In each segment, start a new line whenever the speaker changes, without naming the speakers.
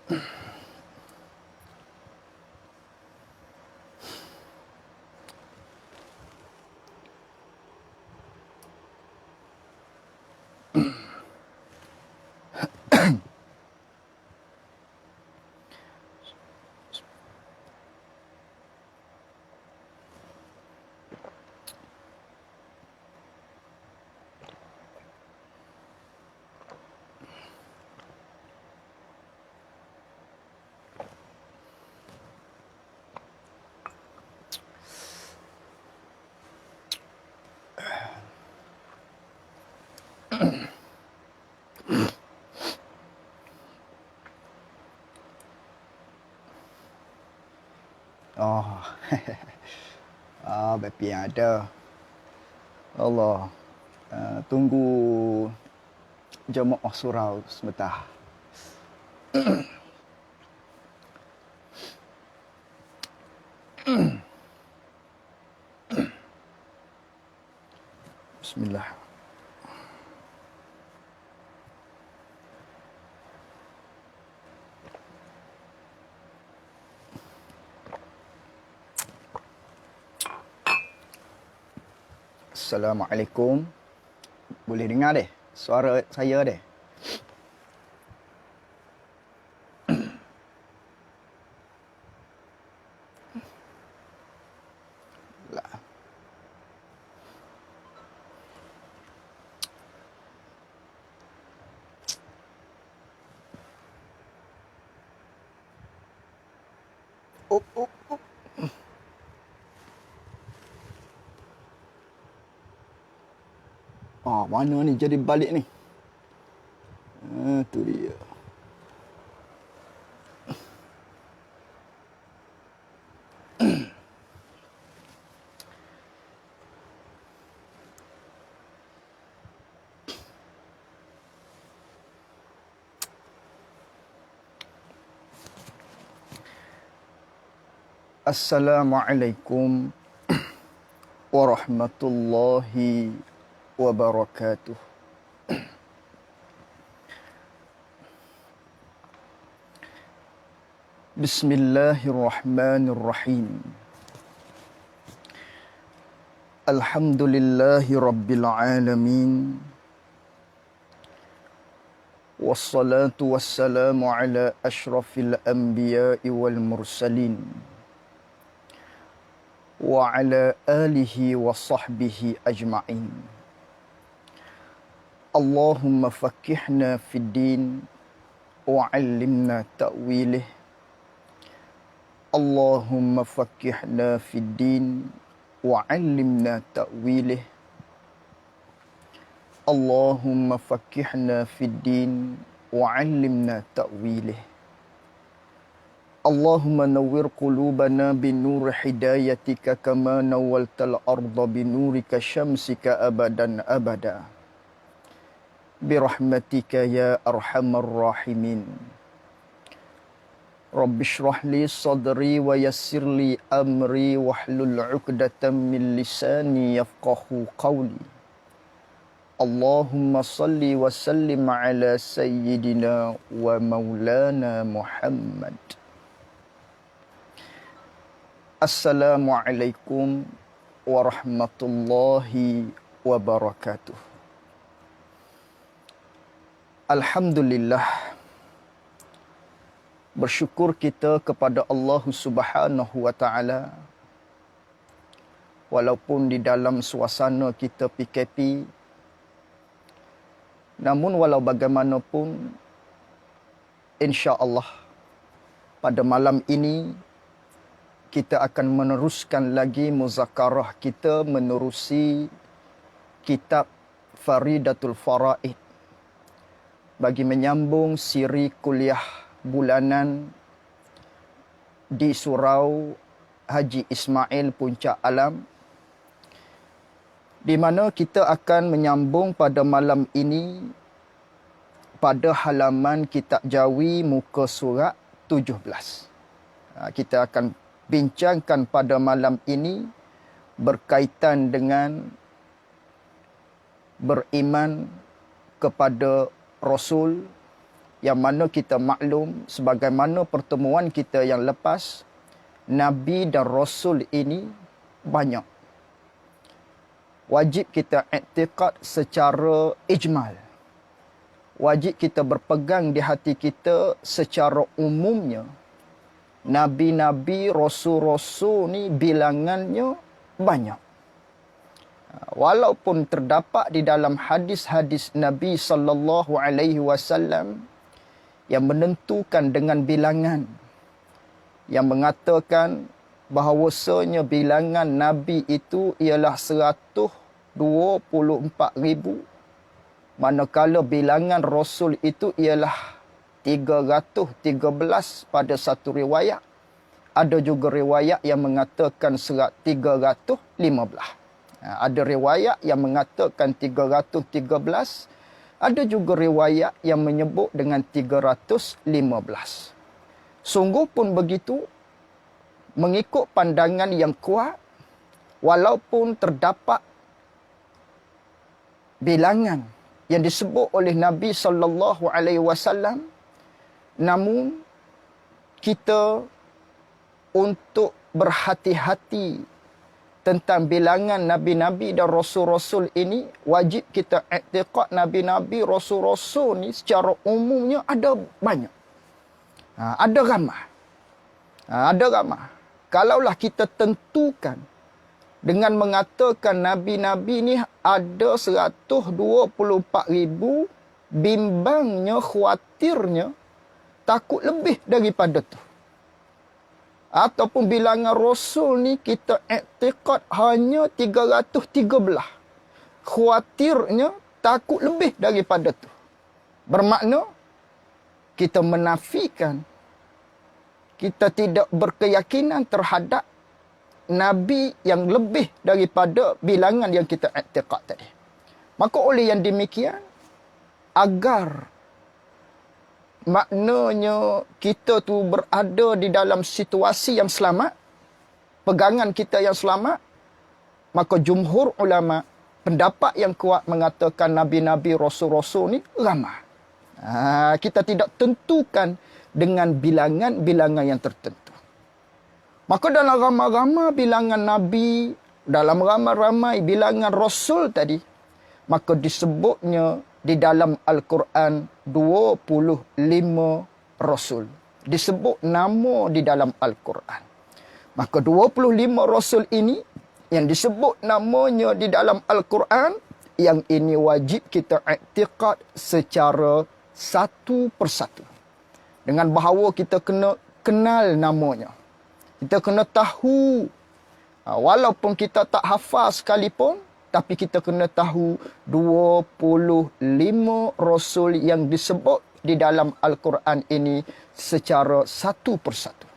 Oh, Bapi yang ada. Allah, tunggu jemaah surau sebentar. Bismillah. Assalamualaikum. Boleh dengar deh suara saya deh? Lah. Up. Mana ni jadi balik ni? Tu dia. Assalamualaikum warahmatullahi wabarakatuh. Bismillahirrahmanirrahim. Alhamdulillahi rabbil alamin. Wassalatu wassalamu ala ashrafil anbiya'i wal mursalin. Wa ala alihi wa sahbihi ajma'in. Allahumma fakihna fid din wa 'allimna ta'wilih. Allahumma fakihna fid din wa 'allimna ta'wilih. Allahumma fakihna fid din wa 'allimna ta'wilih. Allahumma nawwir qulubana binur hidayatika kama nawwaltal arda binurika syamsika abadan abada. Birahmatika ya arhamar rahimin. Rabbi shrah li sadri wa yassir li amri wahlul 'uqdatam min lisani yafqahu qawli. Allahumma salli wa sallim ala sayyidina wa maulana Muhammad. Assalamualaikum warahmatullahi wabarakatuh. Alhamdulillah. Bersyukur kita kepada Allah Subhanahu wa taala. Walaupun di dalam suasana kita PKP, namun walau bagaimanapun, insya-Allah pada malam ini kita akan meneruskan lagi muzakarah kita menerusi kitab Faridatul Faraid bagi menyambung siri kuliah bulanan di Surau Haji Ismail Puncak Alam, di mana kita akan menyambung pada malam ini pada halaman kitab Jawi muka surat 17. Kita akan bincangkan pada malam ini berkaitan dengan beriman kepada Rasul, yang mana kita maklum sebagaimana pertemuan kita yang lepas, Nabi dan Rasul ini banyak. Wajib kita i'tiqad secara ijmal. Wajib kita berpegang di hati kita secara umumnya. Nabi-nabi, rasul-rasul ni bilangannya banyak. Walaupun terdapat di dalam hadis-hadis Nabi sallallahu alaihi wasallam yang menentukan dengan bilangan, yang mengatakan bahawasanya bilangan Nabi itu ialah 124,000, manakala bilangan Rasul itu ialah 313 pada satu riwayat. Ada juga riwayat yang mengatakan 315. Ada riwayat yang mengatakan 313. Ada juga riwayat yang menyebut dengan 315. Sungguh pun begitu, mengikut pandangan yang kuat, walaupun terdapat bilangan yang disebut oleh Nabi sallallahu alaihi wasallam, namun kita untuk berhati-hati tentang bilangan nabi-nabi dan rasul-rasul ini, wajib kita i'tiqad nabi-nabi, rasul-rasul ni secara umumnya ada banyak. Ada ramai. Ada ramai. Kalaulah kita tentukan dengan mengatakan nabi-nabi ni ada 124,000, bimbangnya, khawatirnya, takut lebih daripada tu. Ataupun bilangan Rasul ni kita i'tiqad hanya 313. Khawatirnya takut lebih daripada tu. Bermakna kita menafikan, kita tidak berkeyakinan terhadap Nabi yang lebih daripada bilangan yang kita i'tiqad tadi. Maka oleh yang demikian, agar maknanya kita tu berada di dalam situasi yang selamat, pegangan kita yang selamat, maka jumhur ulama, pendapat yang kuat mengatakan nabi-nabi, rasul-rasul ni ramai. Kita tidak tentukan dengan bilangan-bilangan yang tertentu. Maka dalam ramai-ramai bilangan nabi, dalam ramai-ramai bilangan rasul tadi, maka disebutnya di dalam Al-Quran 25 Rasul. Disebut nama di dalam Al-Quran. Maka 25 Rasul ini yang disebut namanya di dalam Al-Quran, yang ini wajib kita i'tiqad secara satu persatu. Dengan bahawa kita kena kenal namanya. Kita kena tahu. Walaupun kita tak hafal sekalipun, tapi kita kena tahu 25 Rasul yang disebut di dalam Al-Quran ini secara satu persatu.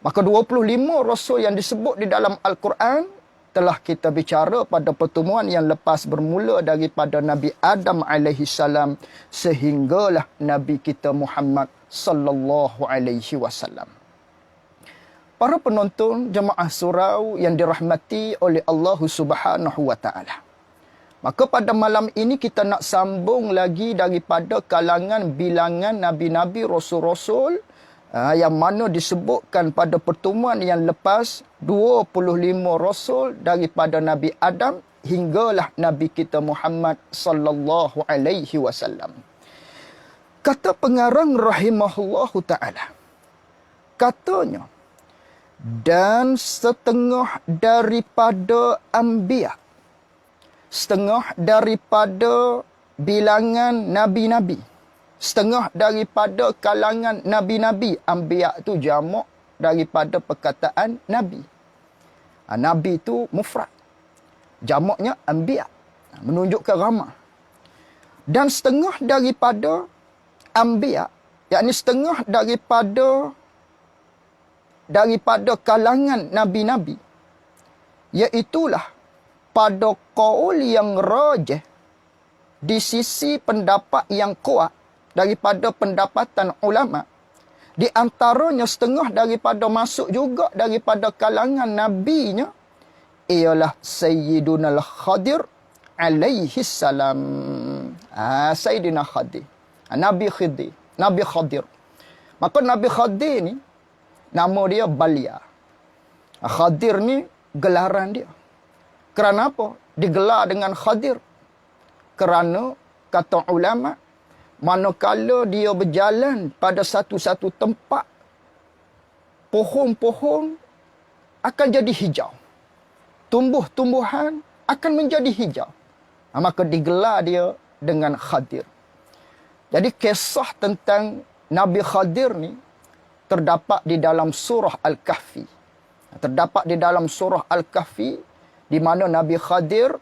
Maka 25 Rasul yang disebut di dalam Al-Quran telah kita bicara pada pertemuan yang lepas, bermula daripada Nabi Adam alaihissalam sehinggalah Nabi kita Muhammad sallallahu alaihi wasallam. Para penonton jemaah surau yang dirahmati oleh Allah Subhanahu wa taala. Maka pada malam ini kita nak sambung lagi daripada kalangan bilangan nabi-nabi, rasul-rasul yang mana disebutkan pada pertemuan yang lepas 25 rasul daripada Nabi Adam hinggalah Nabi kita Muhammad sallallahu alaihi wasallam. Kata pengarang rahimahullahu taala, katanya, dan setengah daripada anbiya, setengah daripada bilangan nabi-nabi, setengah daripada kalangan nabi-nabi. Anbiya tu jamak daripada perkataan nabi. Nabi tu mufrad, jamaknya anbiya, menunjukkan ramai. Dan setengah daripada anbiya, yakni setengah daripada kalangan nabi-nabi, iaitulah pada qaul yang rajih, di sisi pendapat yang kuat daripada pendapatan ulama, di antaranya setengah daripada masuk juga daripada kalangan nabinya, ialah Sayyiduna Al-Khadir alaihi salam. Sayyidina Khadir. Nabi Khidir, Nabi Khadir. Maka Nabi Khadir ni nama dia Balia. Khadir ni gelaran dia. Kerana apa? Digelar dengan Khadir. Kerana kata ulama, manakala dia berjalan pada satu-satu tempat, pohon-pohon akan jadi hijau. Tumbuh-tumbuhan akan menjadi hijau. Maka digelar dia dengan Khadir. Jadi kisah tentang Nabi Khadir ni terdapat di dalam surah Al-Kahfi. Terdapat di dalam surah Al-Kahfi di mana Nabi Khadir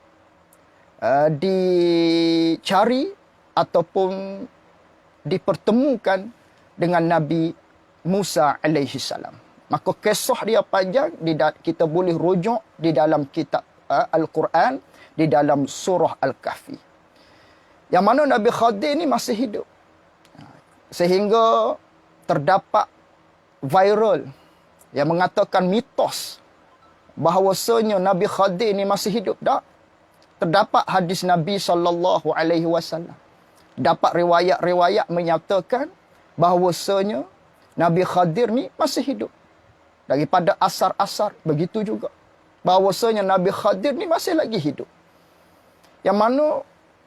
dicari ataupun dipertemukan dengan Nabi Musa alaihi salam. Maka kisah dia panjang, kita boleh rujuk di dalam kitab Al-Quran, di dalam surah Al-Kahfi. Yang mana Nabi Khadir ni masih hidup. Sehingga terdapat viral yang mengatakan mitos bahawasanya Nabi Khadir ni masih hidup. Tak. Terdapat hadis Nabi SAW. Dapat riwayat-riwayat menyatakan bahawasanya Nabi Khadir ni masih hidup. Daripada asar-asar begitu juga. Bahawasanya Nabi Khadir ni masih lagi hidup. Yang mana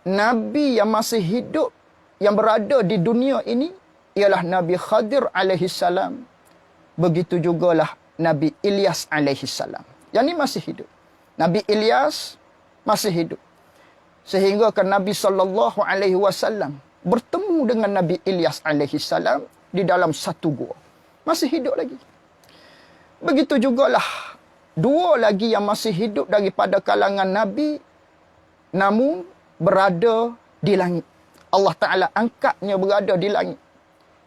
Nabi yang masih hidup, yang berada di dunia ini, ialah Nabi Khadir alaihi salam. Begitu jugalah Nabi Ilyas alaihi salam. Yang ni masih hidup. Nabi Ilyas masih hidup. Sehingga kan Nabi SAW bertemu dengan Nabi Ilyas alaihi salam di dalam satu gua. Masih hidup lagi. Begitu jugalah dua lagi yang masih hidup daripada kalangan Nabi, namun berada di langit. Allah Ta'ala angkatnya berada di langit.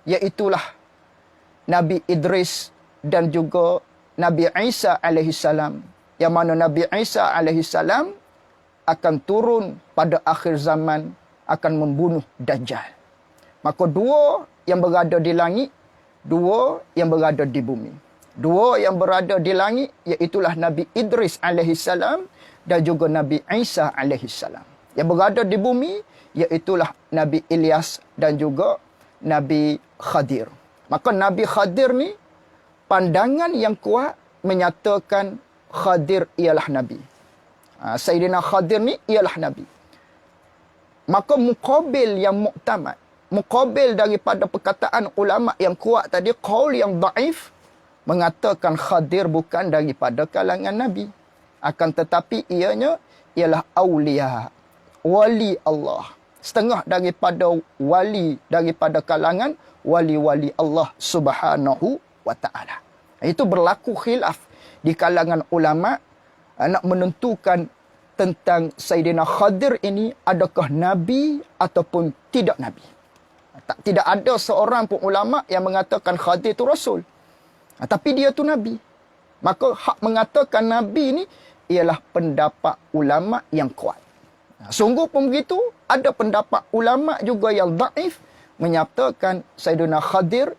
Iaitulah Nabi Idris dan juga Nabi Isa alaihi salam. Yang mana Nabi Isa alaihi salam akan turun pada akhir zaman, akan membunuh Dajjal. Maka dua yang berada di langit, dua yang berada di bumi. Dua yang berada di langit iaitulah Nabi Idris alaihi salam dan juga Nabi Isa alaihi salam. Yang berada di bumi iaitulah Nabi Ilyas dan juga Nabi Khadir. Maka Nabi Khadir ni pandangan yang kuat menyatakan Khadir ialah Nabi. Sayyidina Khadir ni ialah Nabi. Maka muqabil yang muktamad, muqabil daripada perkataan ulama yang kuat tadi, qaul yang daif, mengatakan Khadir bukan daripada kalangan Nabi. Akan tetapi ianya ialah awliya, wali Allah. Setengah daripada wali daripada kalangan wali-wali Allah Subhanahu wa ta'ala. Itu berlaku khilaf di kalangan ulama nak menentukan tentang Sayyidina Khadir ini adakah Nabi ataupun tidak Nabi. Tidak ada seorang pun ulama yang mengatakan Khadir itu Rasul. Tapi dia tu Nabi. Maka hak mengatakan Nabi ini ialah pendapat ulama yang kuat. Sungguh pun begitu, ada pendapat ulama juga yang daif menyatakan Sayyidina Khadir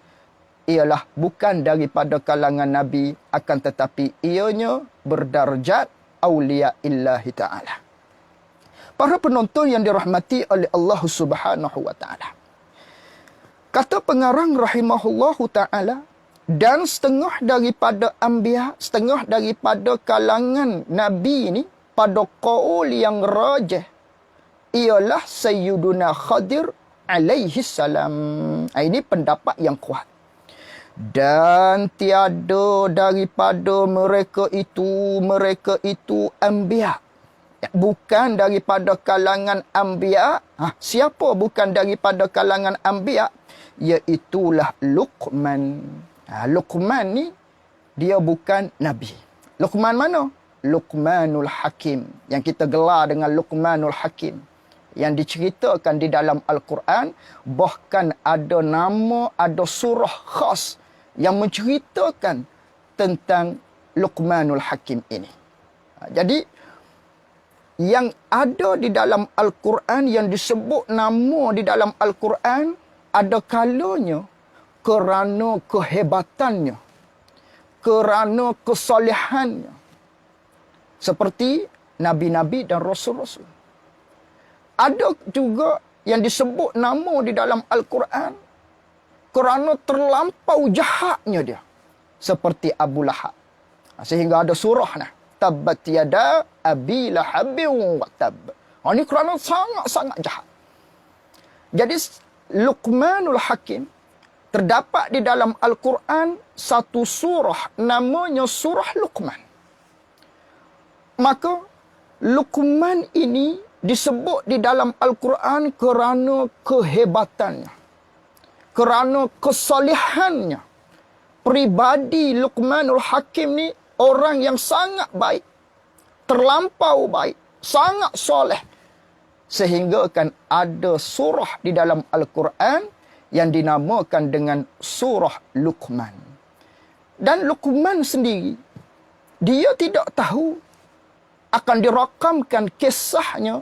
ialah bukan daripada kalangan Nabi, akan tetapi ianya berdarjat awliya illahi ta'ala. Para penonton yang dirahmati oleh Allah Subhanahu wa ta'ala. Kata pengarang rahimahullahu ta'ala, dan setengah daripada anbiya, setengah daripada kalangan Nabi ini, pada qaul yang rajih, ialah Sayyiduna Khadir alaihi salam. Ini pendapat yang kuat. Dan tiada daripada mereka itu anbiya. Bukan daripada kalangan anbiya. Siapa bukan daripada kalangan anbiya? Iaitulah Luqman. Luqman ni, dia bukan Nabi. Luqman mana? Luqmanul Hakim. Yang kita gelar dengan Luqmanul Hakim. Yang diceritakan di dalam Al-Quran, bahkan ada nama, ada surah khas yang menceritakan tentang Luqmanul Hakim ini. Jadi, yang ada di dalam Al-Quran, yang disebut nama di dalam Al-Quran, ada kalanya kerana kehebatannya, kerana kesalehannya. Seperti Nabi-Nabi dan Rasul-Rasul. Ada juga yang disebut nama di dalam Al-Quran kerana terlampau jahatnya dia. Seperti Abu Lahab. Sehingga ada surah nah. Tabbat yada abi lahabin wa tab. Ini kerana sangat-sangat jahat. Jadi Luqmanul Hakim terdapat di dalam Al-Quran satu surah namanya surah Luqman. Maka Luqman ini disebut di dalam Al-Quran kerana kehebatannya, kerana kesalihannya. Pribadi Luqmanul Hakim ni orang yang sangat baik, terlampau baik, sangat soleh. Sehingga kan ada surah di dalam Al-Quran yang dinamakan dengan surah Luqman. Dan Luqman sendiri, dia tidak tahu akan dirakamkan kisahnya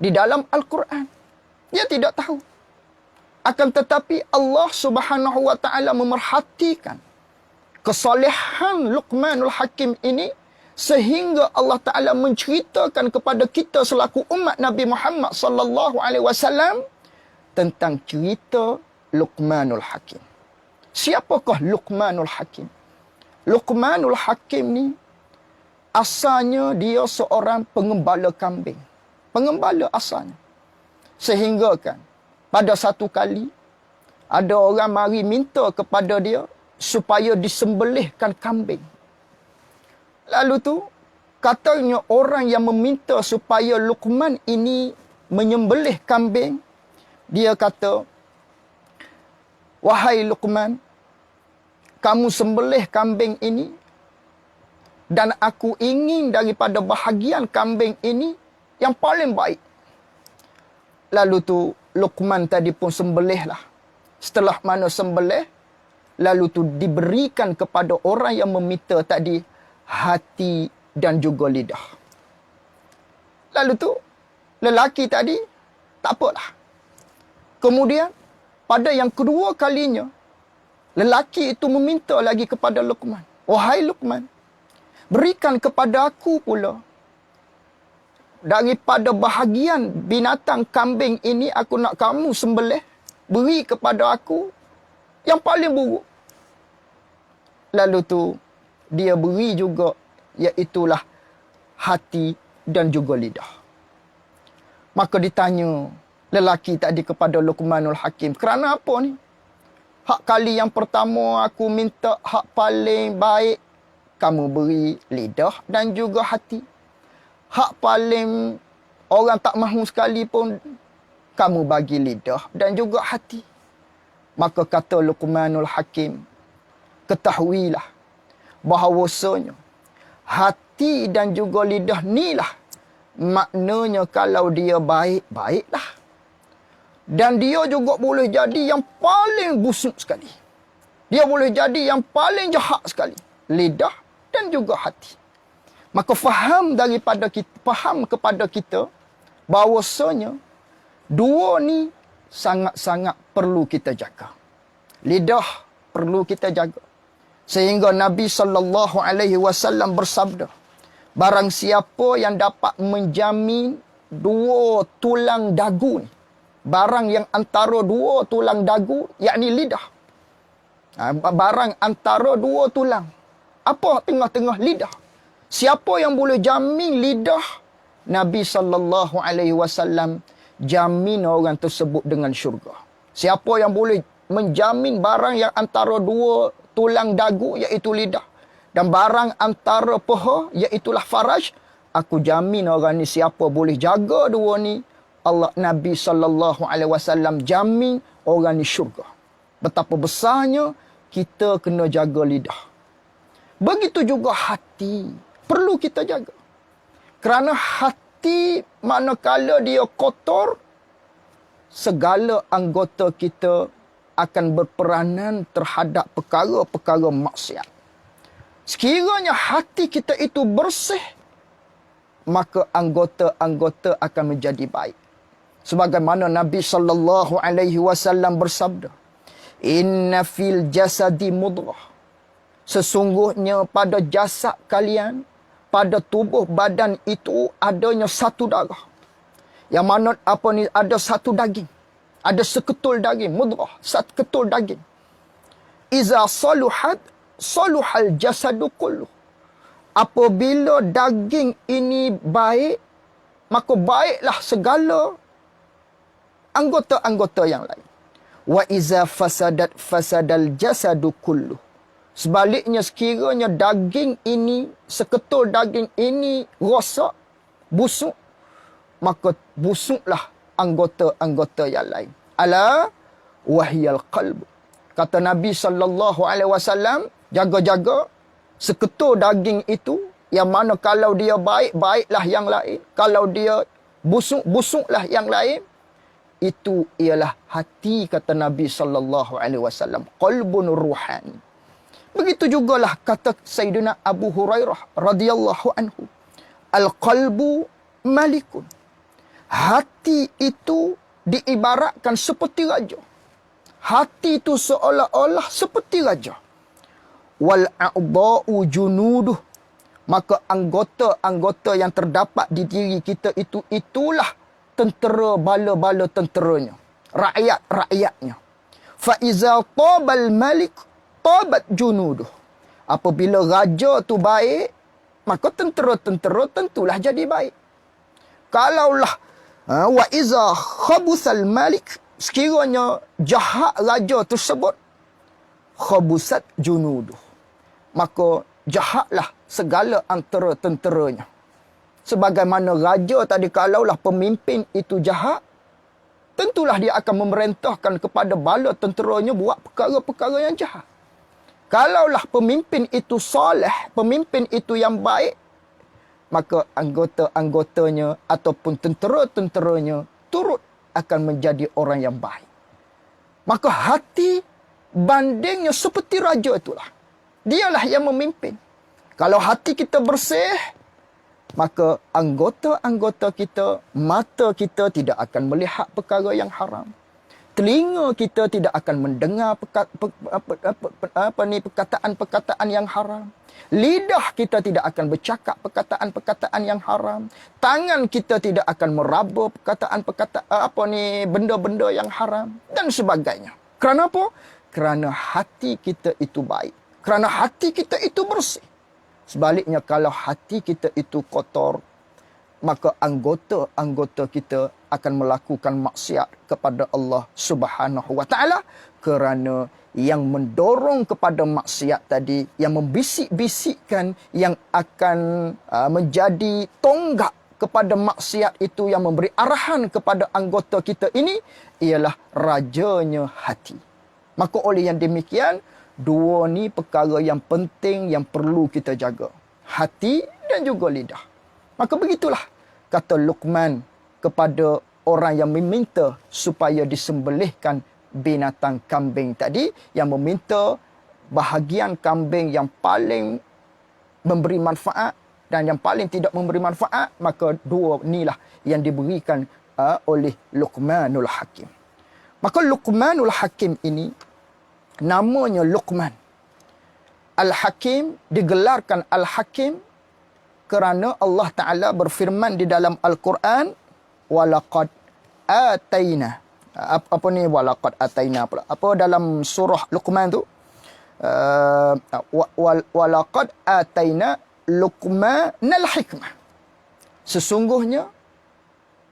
di dalam Al-Quran. Dia tidak tahu. Akan tetapi Allah Subhanahu wa taala memerhatikan kesalehan Luqmanul Hakim ini sehingga Allah Taala menceritakan kepada kita selaku umat Nabi Muhammad sallallahu alaihi wasallam tentang cerita Luqmanul Hakim. Siapakah Luqmanul Hakim? Luqmanul Hakim ni asalnya dia seorang pengembala kambing. Pengembala asalnya. Sehingga kan pada satu kali, ada orang mari minta kepada dia supaya disembelihkan kambing. Lalu tu, katanya orang yang meminta supaya Luqman ini menyembelih kambing, dia kata, "Wahai Luqman, kamu sembelih kambing ini, dan aku ingin daripada bahagian kambing ini yang paling baik." Lalu tu, Luqman tadi pun sembelihlah. Setelah mana sembelih, lalu tu diberikan kepada orang yang meminta tadi hati dan juga lidah. Lalu tu, lelaki tadi, tak apalah. Kemudian, pada yang kedua kalinya, lelaki itu meminta lagi kepada Luqman. "Wahai Luqman, berikan kepada aku pula daripada bahagian binatang kambing ini, aku nak kamu sembelih, beri kepada aku yang paling buruk." Lalu tu dia beri juga, iaitulah hati dan juga lidah. Maka ditanya lelaki tadi kepada Luqmanul Hakim, "Kerana apa ni? Hak kali yang pertama aku minta hak paling baik, kamu beri lidah dan juga hati. Hak paling orang tak mahu sekali pun, kamu bagi lidah dan juga hati." Maka kata Luqmanul Hakim, "Ketahuilah bahawasanya hati dan juga lidah nilah maknanya kalau dia baik, baiklah. Dan dia juga boleh jadi yang paling busuk sekali. Dia boleh jadi yang paling jahat sekali. Lidah dan juga hati." Maka faham kepada kita bahawasanya dua ni sangat-sangat perlu kita jaga. Lidah perlu kita jaga. Sehingga Nabi SAW bersabda, barang siapa yang dapat menjamin dua tulang dagu ni, barang yang antara dua tulang dagu, yakni lidah. Barang antara dua tulang. Apa tengah-tengah lidah? Siapa yang boleh jamin lidah, Nabi SAW jamin orang tersebut dengan syurga. Siapa yang boleh menjamin barang yang antara dua tulang dagu, iaitu lidah, dan barang antara paha, iaitulah faraj, aku jamin orang ni siapa boleh jaga dua ni, Allah Nabi SAW jamin orang ni syurga. Betapa besarnya kita kena jaga lidah. Begitu juga hati, perlu kita jaga. Kerana hati manakala dia kotor, segala anggota kita akan berperanan terhadap perkara-perkara maksiat. Sekiranya hati kita itu bersih, maka anggota-anggota akan menjadi baik. Sebagaimana Nabi SAW bersabda, "Inna fil jasadi mudghah." Sesungguhnya pada jasad kalian, pada tubuh badan itu adanya satu darah Yang mana apa ni, ada satu daging. Ada seketul daging, mudrah, satu ketul daging. Iza saluhat, saluhal jasadu kullu. Apabila daging ini baik, maka baiklah segala anggota-anggota yang lain. Wa iza fasadat, fasadal jasadu kullu. Sebaliknya, sekiranya daging ini, seketul daging ini rosak, busuk, maka busuklah anggota-anggota yang lain. Ala wahyal qalb. Kata Nabi SAW, jaga-jaga seketul daging itu, yang mana kalau dia baik, baiklah yang lain. Kalau dia busuk, busuklah yang lain. Itu ialah hati, kata Nabi SAW. Qalbun ruhani. Begitu jugalah kata Sayyidina Abu Hurairah radhiyallahu anhu. Al-qalbu malikun. Hati itu diibaratkan seperti raja. Hati itu seolah-olah seperti raja. Wal a'dha'u junuduh. Maka anggota-anggota yang terdapat di diri kita itu, itulah tentera, bala-bala tenteranya. Rakyat-rakyatnya. Fa iza tabal malik tabat junuduh. Apabila raja tu baik, maka tentera-tentera tentulah jadi baik. Kalaulah wa iza khabusal malik, sekiranya jahat raja tersebut, khabusat junuduh, maka jahatlah segala antara tenteranya. Sebagaimana raja tadi, kalaulah pemimpin itu jahat, tentulah dia akan memerintahkan kepada bala tenteranya buat perkara-perkara yang jahat. Kalaulah pemimpin itu soleh, pemimpin itu yang baik, maka anggota-anggotanya ataupun tentera-tenteranya turut akan menjadi orang yang baik. Maka hati bandingnya seperti raja itulah. Dialah yang memimpin. Kalau hati kita bersih, maka anggota-anggota kita, mata kita tidak akan melihat perkara yang haram. Telinga kita tidak akan mendengar perkataan-perkataan yang haram. Lidah kita tidak akan bercakap perkataan-perkataan yang haram. Tangan kita tidak akan meraba benda-benda yang haram dan sebagainya. Kerana apa? Kerana hati kita itu baik. Kerana hati kita itu bersih. Sebaliknya, kalau hati kita itu kotor, maka anggota-anggota kita akan melakukan maksiat kepada Allah Subhanahu wa taala, kerana yang mendorong kepada maksiat tadi, yang membisik-bisikkan, yang akan menjadi tonggak kepada maksiat itu, yang memberi arahan kepada anggota kita ini, ialah rajanya hati. Maka oleh yang demikian, dua ni perkara yang penting yang perlu kita jaga. Hati dan juga lidah. Maka begitulah kata Luqman kepada orang yang meminta supaya disembelihkan binatang kambing tadi, yang meminta bahagian kambing yang paling memberi manfaat dan yang paling tidak memberi manfaat, maka dua inilah yang diberikan oleh Luqmanul Hakim. Maka Luqmanul Hakim ini namanya Luqman. Al-Hakim digelarkan Al-Hakim kerana Allah Ta'ala berfirman di dalam Al-Quran, walaqad atayna. Apa ni walaqad atayna pula? Apa dalam surah Luqman tu? Walaqad atayna Luqmanal hikmah. Sesungguhnya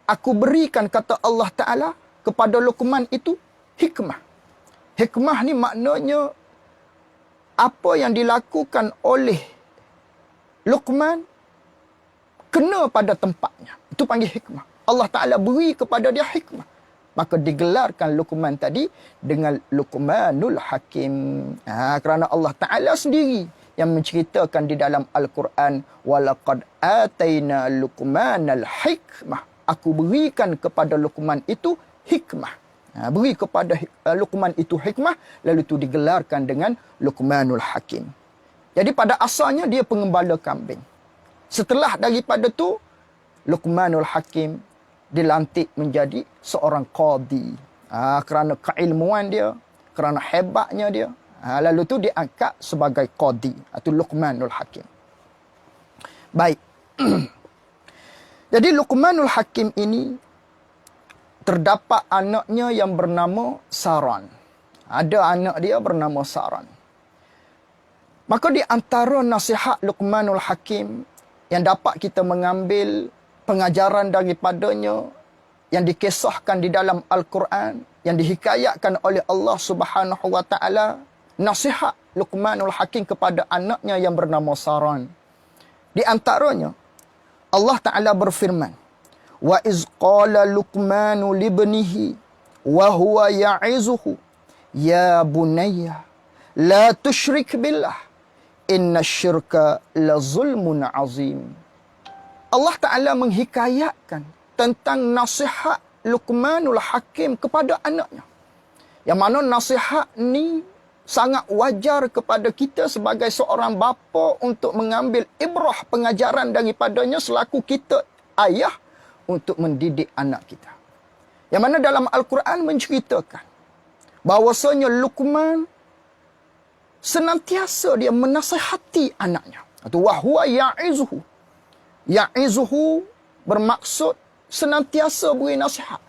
aku berikan, kata Allah Ta'ala, kepada Luqman itu hikmah. Hikmah ni maknanya apa yang dilakukan oleh Luqman kena pada tempatnya. Itu panggil hikmah. Allah Ta'ala beri kepada dia hikmah. Maka digelarkan Luqman tadi dengan Luqmanul Hakim. Kerana Allah Ta'ala sendiri yang menceritakan di dalam Al-Quran, walaqad atayna Luqmanal hikmah. Aku berikan kepada Luqman itu hikmah. Beri kepada Luqman itu hikmah, lalu itu digelarkan dengan Luqmanul Hakim. Jadi pada asalnya dia pengembala kambing. Setelah daripada tu, Luqmanul Hakim dilantik menjadi seorang qadi. Kerana keilmuan dia, kerana hebatnya dia. Lalu tu diangkat sebagai qadi. Itu Luqmanul Hakim. Baik. Jadi Luqmanul Hakim ini terdapat anaknya yang bernama Saran. Ada anak dia bernama Saran. Maka di antara nasihat Luqmanul Hakim yang dapat kita mengambil pengajaran daripadanya, yang dikisahkan di dalam Al-Quran, yang dihikayatkan oleh Allah Subhanahu wa taala, nasihat Luqmanul Hakim kepada anaknya yang bernama Saran. Di antaranya Allah Taala berfirman, "Wa iz qala Luqmanu libnihi wa huwa ya'izuhu ya bunayya la tusyrik billah inna syirka la zulmun azim." Allah Taala menghikayatkan tentang nasihat Luqmanul Hakim kepada anaknya. Yang mana nasihat ni sangat wajar kepada kita sebagai seorang bapa untuk mengambil ibrah pengajaran daripadanya selaku kita ayah untuk mendidik anak kita. Yang mana dalam Al-Quran menceritakan bahawasanya Luqman senantiasa dia menasihati anaknya. Atau wahwa ya'izuhu. Ya'izuhu bermaksud senantiasa beri nasihat.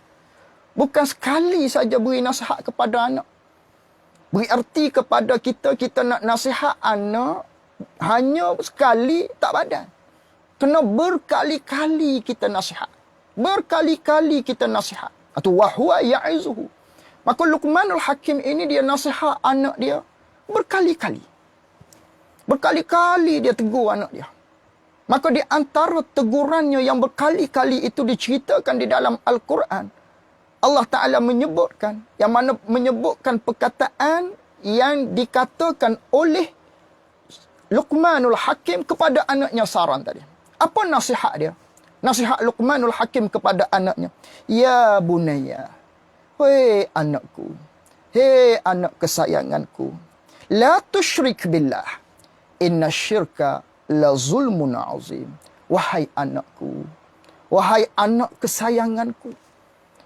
Bukan sekali saja beri nasihat kepada anak. Beri arti kepada kita nak nasihat anak hanya sekali tak padan. Kena berkali-kali kita nasihat. Berkali-kali kita nasihat. Atau wahwa ya'izuhu. Maka Luqmanul Hakim ini dia nasihat anak dia berkali-kali. Berkali-kali dia tegur anak dia. Maka di antara tegurannya yang berkali-kali itu diceritakan di dalam Al-Quran, Allah Ta'ala menyebutkan, yang mana menyebutkan perkataan yang dikatakan oleh Luqmanul Hakim kepada anaknya Saran tadi. Apa nasihat dia? Nasihat Luqmanul Hakim kepada anaknya. Ya bunayya, hei anakku, hei anak kesayanganku, la tusyrik billah, inna syirka la zulmun azim. Wahai anakku, wahai anak kesayanganku,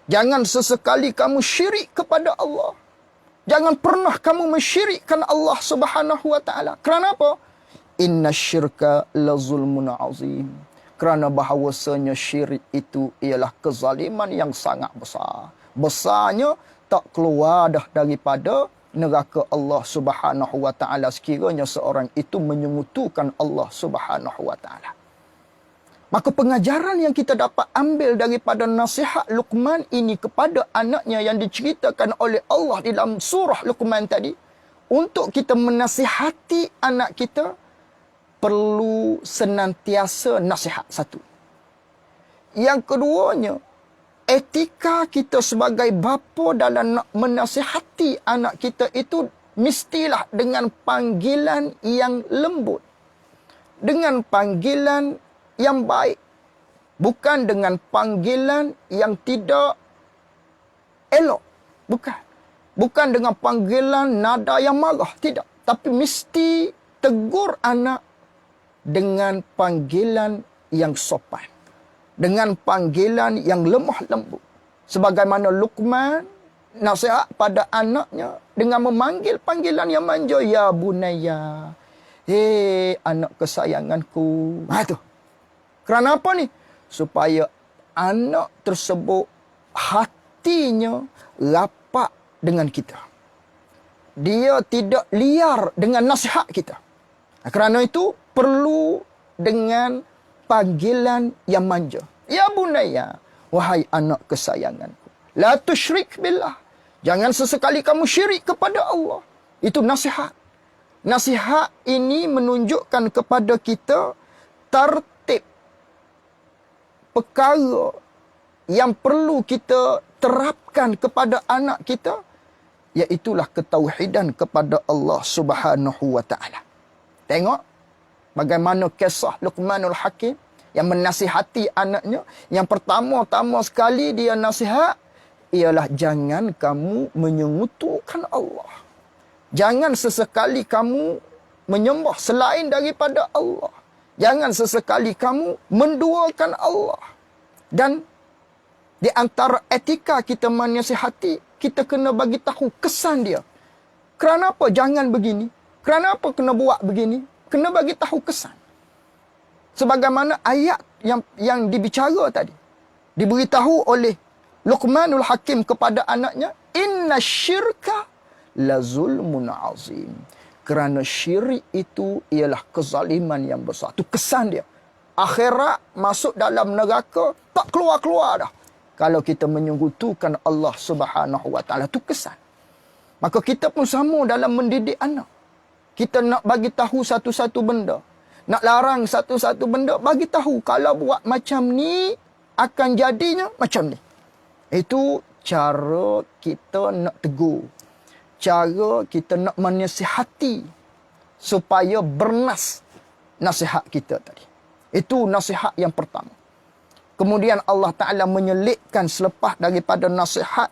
jangan sesekali kamu syirik kepada Allah. Jangan pernah kamu mensyirikkan Allah Subhanahu wa taala. Kerana apa? Inna syirka la zulmun azim. Kerana bahawasanya syirik itu ialah kezaliman yang sangat besar. Besarnya tak keluar dah daripada neraka Allah Subhanahu wa taala sekiranya seorang itu menyekutukan Allah Subhanahu wa taala. Maka pengajaran yang kita dapat ambil daripada nasihat Luqman ini kepada anaknya yang diceritakan oleh Allah di dalam surah Luqman tadi, untuk kita menasihati anak kita perlu senantiasa nasihat satu. Yang keduanya, etika kita sebagai bapa dalam nak menasihati anak kita itu mestilah dengan panggilan yang lembut. Dengan panggilan yang baik. Bukan dengan panggilan yang tidak elok. Bukan. Bukan dengan panggilan nada yang marah. Tidak. Tapi mesti tegur anak dengan panggilan yang sopan. Dengan panggilan yang lemah lembut. Sebagaimana Luqman nasihat pada anaknya dengan memanggil panggilan yang manja. Ya bunayya. Hei anak kesayanganku. Itu. Kerana apa ni? Supaya anak tersebut hatinya rapat dengan kita. Dia tidak liar dengan nasihat kita. Kerana itu perlu dengan panggilan yang manja. Ya bunayya, wahai anak kesayanganku, la tusyrik billah. Jangan sesekali kamu syirik kepada Allah. Itu nasihat. Nasihat ini menunjukkan kepada kita tertib perkara yang perlu kita terapkan kepada anak kita, iaitulah ketauhidan kepada Allah Subhanahu wa taala. Tengok bagaimana kisah Luqmanul Hakim yang menasihati anaknya. Yang pertama-tama sekali dia nasihat ialah jangan kamu menyengutukan Allah. Jangan sesekali kamu menyembah selain daripada Allah. Jangan sesekali kamu menduakan Allah. Dan di antara etika kita menasihati, kita kena bagi tahu kesan dia. Kerana apa jangan begini? Kerana apa kena buat begini? Kena bagi tahu kesan. Sebagaimana ayat yang dibicara tadi. Diberitahu oleh Luqmanul Hakim kepada anaknya, inna syirka la zulmun azim. Kerana syirik itu ialah kezaliman yang besar. Itu kesan dia. Akhirat masuk dalam neraka, tak keluar-keluar dah. Kalau kita menyekutukan Allah Subhanahu Wa Taala, itu kesan. Maka kita pun sama dalam mendidik anak. Kita nak bagi tahu satu-satu benda. Nak larang satu-satu benda, bagi tahu. Kalau buat macam ni, akan jadinya macam ni. Itu cara kita nak tegur. Cara kita nak menasihati supaya bernas nasihat kita tadi. Itu nasihat yang pertama. Kemudian Allah Ta'ala menyelitkan selepas daripada nasihat,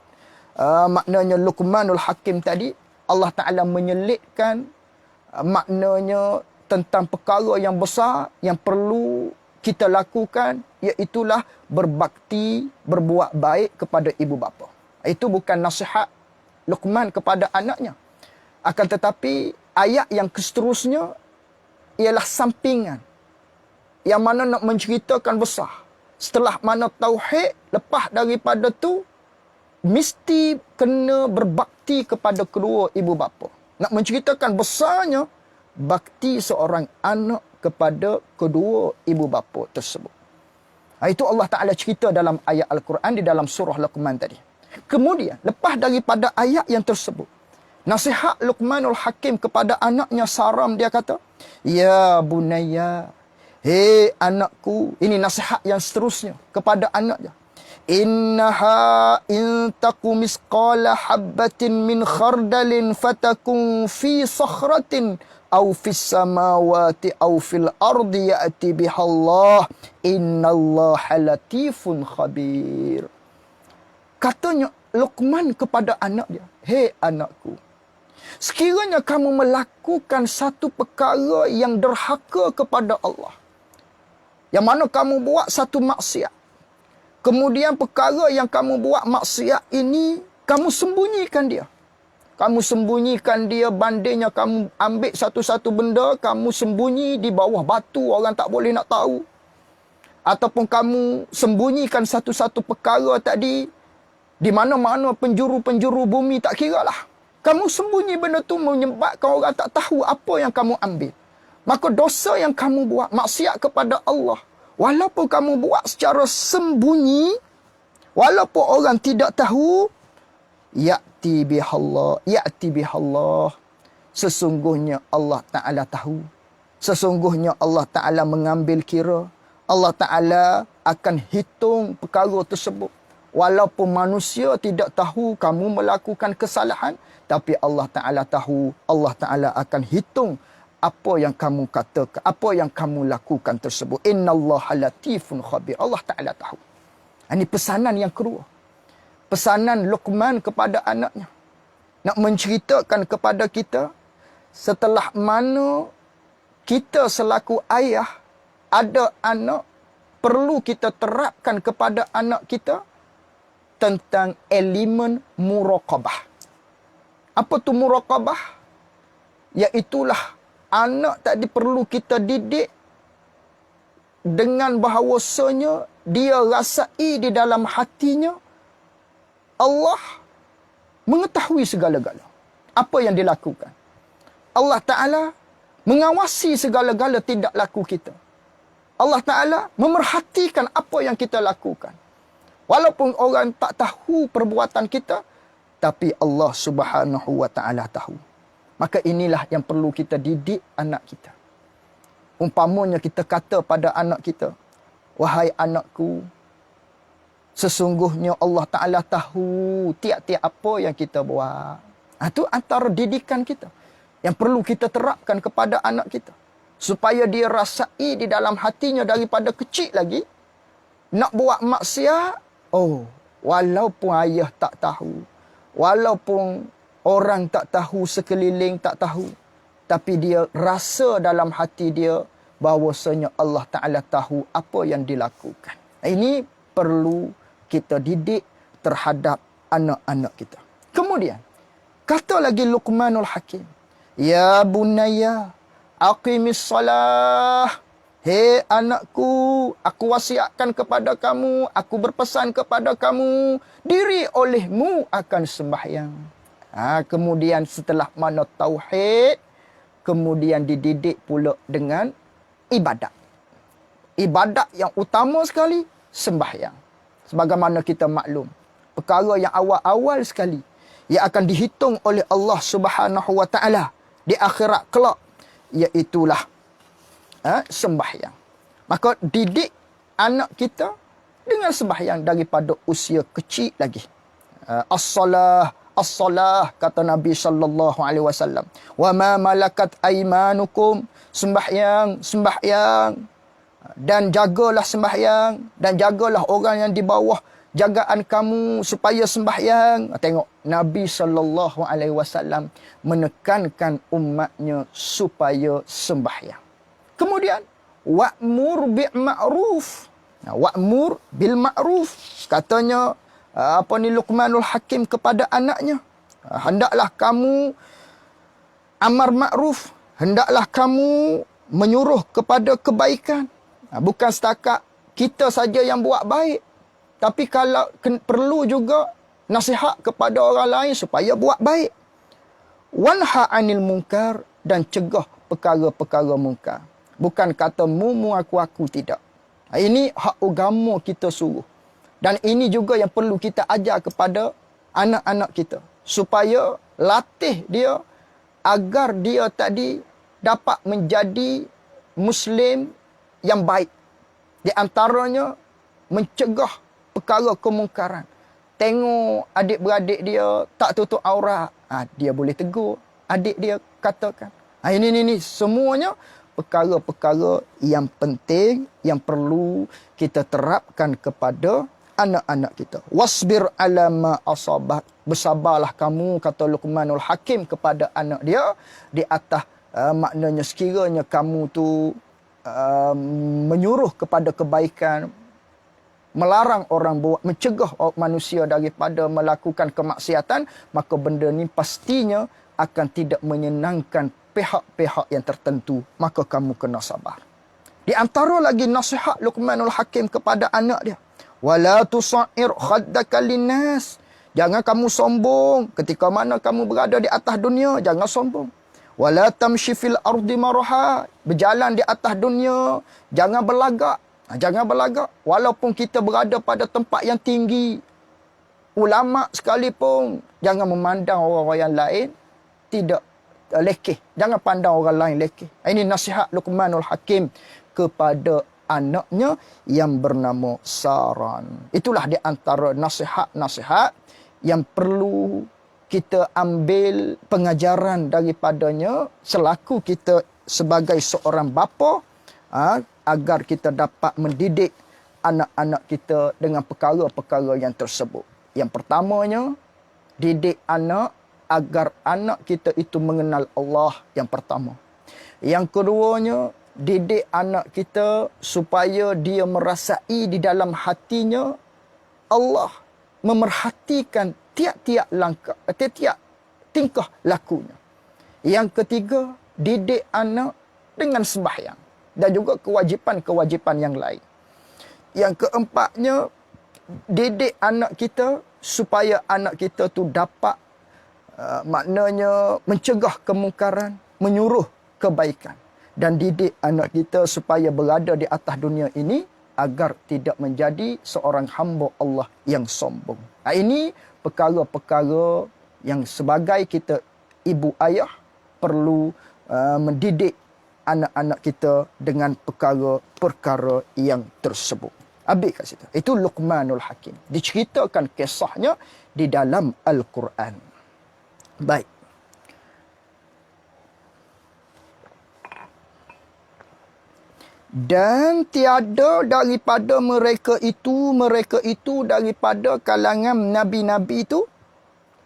maknanya Luqmanul Hakim tadi, Allah Ta'ala menyelitkan maknanya tentang perkara yang besar yang perlu kita lakukan, iaitulah berbakti, berbuat baik kepada ibu bapa. Itu bukan nasihat Luqman kepada anaknya. Akan tetapi ayat yang seterusnya ialah sampingan. Yang mana nak menceritakan besar. Setelah mana tauhid, lepas daripada tu mesti kena berbakti kepada kedua ibu bapa. Nak menceritakan besarnya bakti seorang anak kepada kedua ibu bapa tersebut. Itu Allah Ta'ala cerita dalam ayat Al-Quran di dalam surah Luqman tadi. Kemudian, lepas daripada ayat yang tersebut, nasihat Luqmanul Hakim kepada anaknya Saram, dia kata, ya bunayya, hei anakku, ini nasihat yang seterusnya kepada anaknya. Innaha in taku misqala habbatin min khardalin fatakun fi sakhratin aw fis samawati aw fil ardi ya'ti bihallah innallaha latifun khabir. Katanya Luqman kepada anak dia, hei anakku, sekiranya kamu melakukan satu perkara yang derhaka kepada Allah, yang mana kamu buat satu maksiat, kemudian perkara yang kamu buat maksiat ini, kamu sembunyikan dia. Kamu sembunyikan dia, bandingnya kamu ambil satu-satu benda, kamu sembunyi di bawah batu, orang tak boleh nak tahu. Ataupun kamu sembunyikan satu-satu perkara tadi, di mana-mana penjuru-penjuru bumi tak kira lah. Kamu sembunyi benda tu menyebabkan orang tak tahu apa yang kamu ambil. Maka dosa yang kamu buat, maksiat kepada Allah, walaupun kamu buat secara sembunyi, walaupun orang tidak tahu, ya'ti bihallah. Sesungguhnya Allah Ta'ala tahu. Sesungguhnya Allah Ta'ala mengambil kira. Allah Ta'ala akan hitung perkara tersebut. Walaupun manusia tidak tahu kamu melakukan kesalahan, tapi Allah Ta'ala tahu. Allah Ta'ala akan hitung apa yang kamu katakan, apa yang kamu lakukan tersebut. Innallaha latifun khabir. Allah Ta'ala tahu. Ini pesanan yang kedua. Pesanan Luqman kepada anaknya. Nak menceritakan kepada kita, setelah mana kita selaku ayah, ada anak, perlu kita terapkan kepada anak kita tentang elemen muraqabah. Apa tu muraqabah? Iaitulah anak tadi perlu kita didik dengan bahawasanya dia rasai di dalam hatinya Allah mengetahui segala-gala apa yang dilakukan. Allah Ta'ala mengawasi segala-gala tidak laku kita. Allah Ta'ala memerhatikan apa yang kita lakukan. Walaupun orang tak tahu perbuatan kita, tapi Allah Subhanahu Wa Ta'ala tahu. Maka inilah yang perlu kita didik anak kita. Umpamanya kita kata pada anak kita, wahai anakku, sesungguhnya Allah Ta'ala tahu tiap-tiap apa yang kita buat. Itu antara didikan kita yang perlu kita terapkan kepada anak kita. Supaya dia rasai di dalam hatinya daripada kecil lagi. Nak buat maksiat, walaupun ayah tak tahu, walaupun orang tak tahu, sekeliling tak tahu, tapi dia rasa dalam hati dia bahawasanya Allah Ta'ala tahu apa yang dilakukan. Ini perlu kita didik terhadap anak-anak kita. Kemudian, kata lagi Luqmanul Hakim, ya bunayya, aqimis salah. Hei anakku, aku wasiatkan kepada kamu, aku berpesan kepada kamu, diri olehmu akan sembahyang. Kemudian setelah mana tauhid, kemudian dididik pula dengan ibadat. Ibadat yang utama sekali, sembahyang. Sebagaimana kita maklum, perkara yang awal-awal sekali, yang akan dihitung oleh Allah Subhanahu Wa Taala di akhirat kelak, iaitulah sembahyang. Maka didik anak kita dengan sembahyang daripada usia kecil lagi. As-salah kata Nabi sallallahu alaihi wasallam. Wa ma malakat aymanukum, sembahyang dan jagalah sembahyang dan jagalah orang yang di bawah jagaan kamu supaya sembahyang. Tengok Nabi sallallahu alaihi wasallam menekankan umatnya supaya sembahyang. Kemudian wa'mur bil ma'ruf. Wa'mur bil ma'ruf. Katanya Luqmanul Hakim kepada anaknya. Hendaklah kamu amar ma'ruf. Hendaklah kamu menyuruh kepada kebaikan. Bukan setakat kita saja yang buat baik. Tapi kalau perlu juga nasihat kepada orang lain supaya buat baik. Wanha 'anil munkar, dan cegah perkara-perkara munkar. Bukan kata mu aku tidak. Ini hak agama kita suruh. Dan ini juga yang perlu kita ajar kepada anak-anak kita. Supaya latih dia agar dia tadi dapat menjadi Muslim yang baik. Di antaranya mencegah perkara kemungkaran. Tengok adik-beradik dia tak tutup aurat. Dia boleh tegur. Adik dia katakan. Ini semuanya perkara-perkara yang penting yang perlu kita terapkan kepada anak-anak kita. Wasbir ala ma asabak. Bersabarlah kamu, kata Luqmanul Hakim kepada anak dia, di atas maknanya sekiranya kamu tu menyuruh kepada kebaikan, melarang orang buat, mencegah manusia daripada melakukan kemaksiatan, maka benda ni pastinya akan tidak menyenangkan pihak-pihak yang tertentu, maka kamu kena sabar. Di antara lagi nasihat Luqmanul Hakim kepada anak dia, wala tusa'ir khaddaka linnas. Jangan kamu sombong ketika mana kamu berada di atas dunia, jangan sombong. Wala tamshi fil ardi maraha, berjalan di atas dunia jangan berlagak. Jangan berlagak walaupun kita berada pada tempat yang tinggi. Ulama sekalipun jangan memandang orang-orang yang lain tidak lekeh. Jangan pandang orang lain lekeh. Ini nasihat Luqmanul Hakim kepada anaknya yang bernama Saran. Itulah di antara nasihat-nasihat yang perlu kita ambil pengajaran daripadanya selaku kita sebagai seorang bapa, agar kita dapat mendidik anak-anak kita dengan perkara-perkara yang tersebut. Yang pertamanya, didik anak agar anak kita itu mengenal Allah, yang pertama. Yang keduanya, didik anak kita supaya dia merasai di dalam hatinya Allah memerhatikan tiap-tiap langkah, tiap-tiap tingkah lakunya. Yang ketiga, didik anak dengan sembahyang dan juga kewajipan-kewajipan yang lain. Yang keempatnya, didik anak kita supaya anak kita tu dapat maknanya mencegah kemungkaran, menyuruh kebaikan, dan didik anak kita supaya berada di atas dunia ini agar tidak menjadi seorang hamba Allah yang sombong. Ini perkara-perkara yang sebagai kita ibu ayah perlu mendidik anak-anak kita dengan perkara-perkara yang tersebut. Habis kat situ. Itu Luqmanul Hakim. Diceritakan kisahnya di dalam Al-Quran. Baik. Dan tiada daripada mereka itu daripada kalangan nabi-nabi itu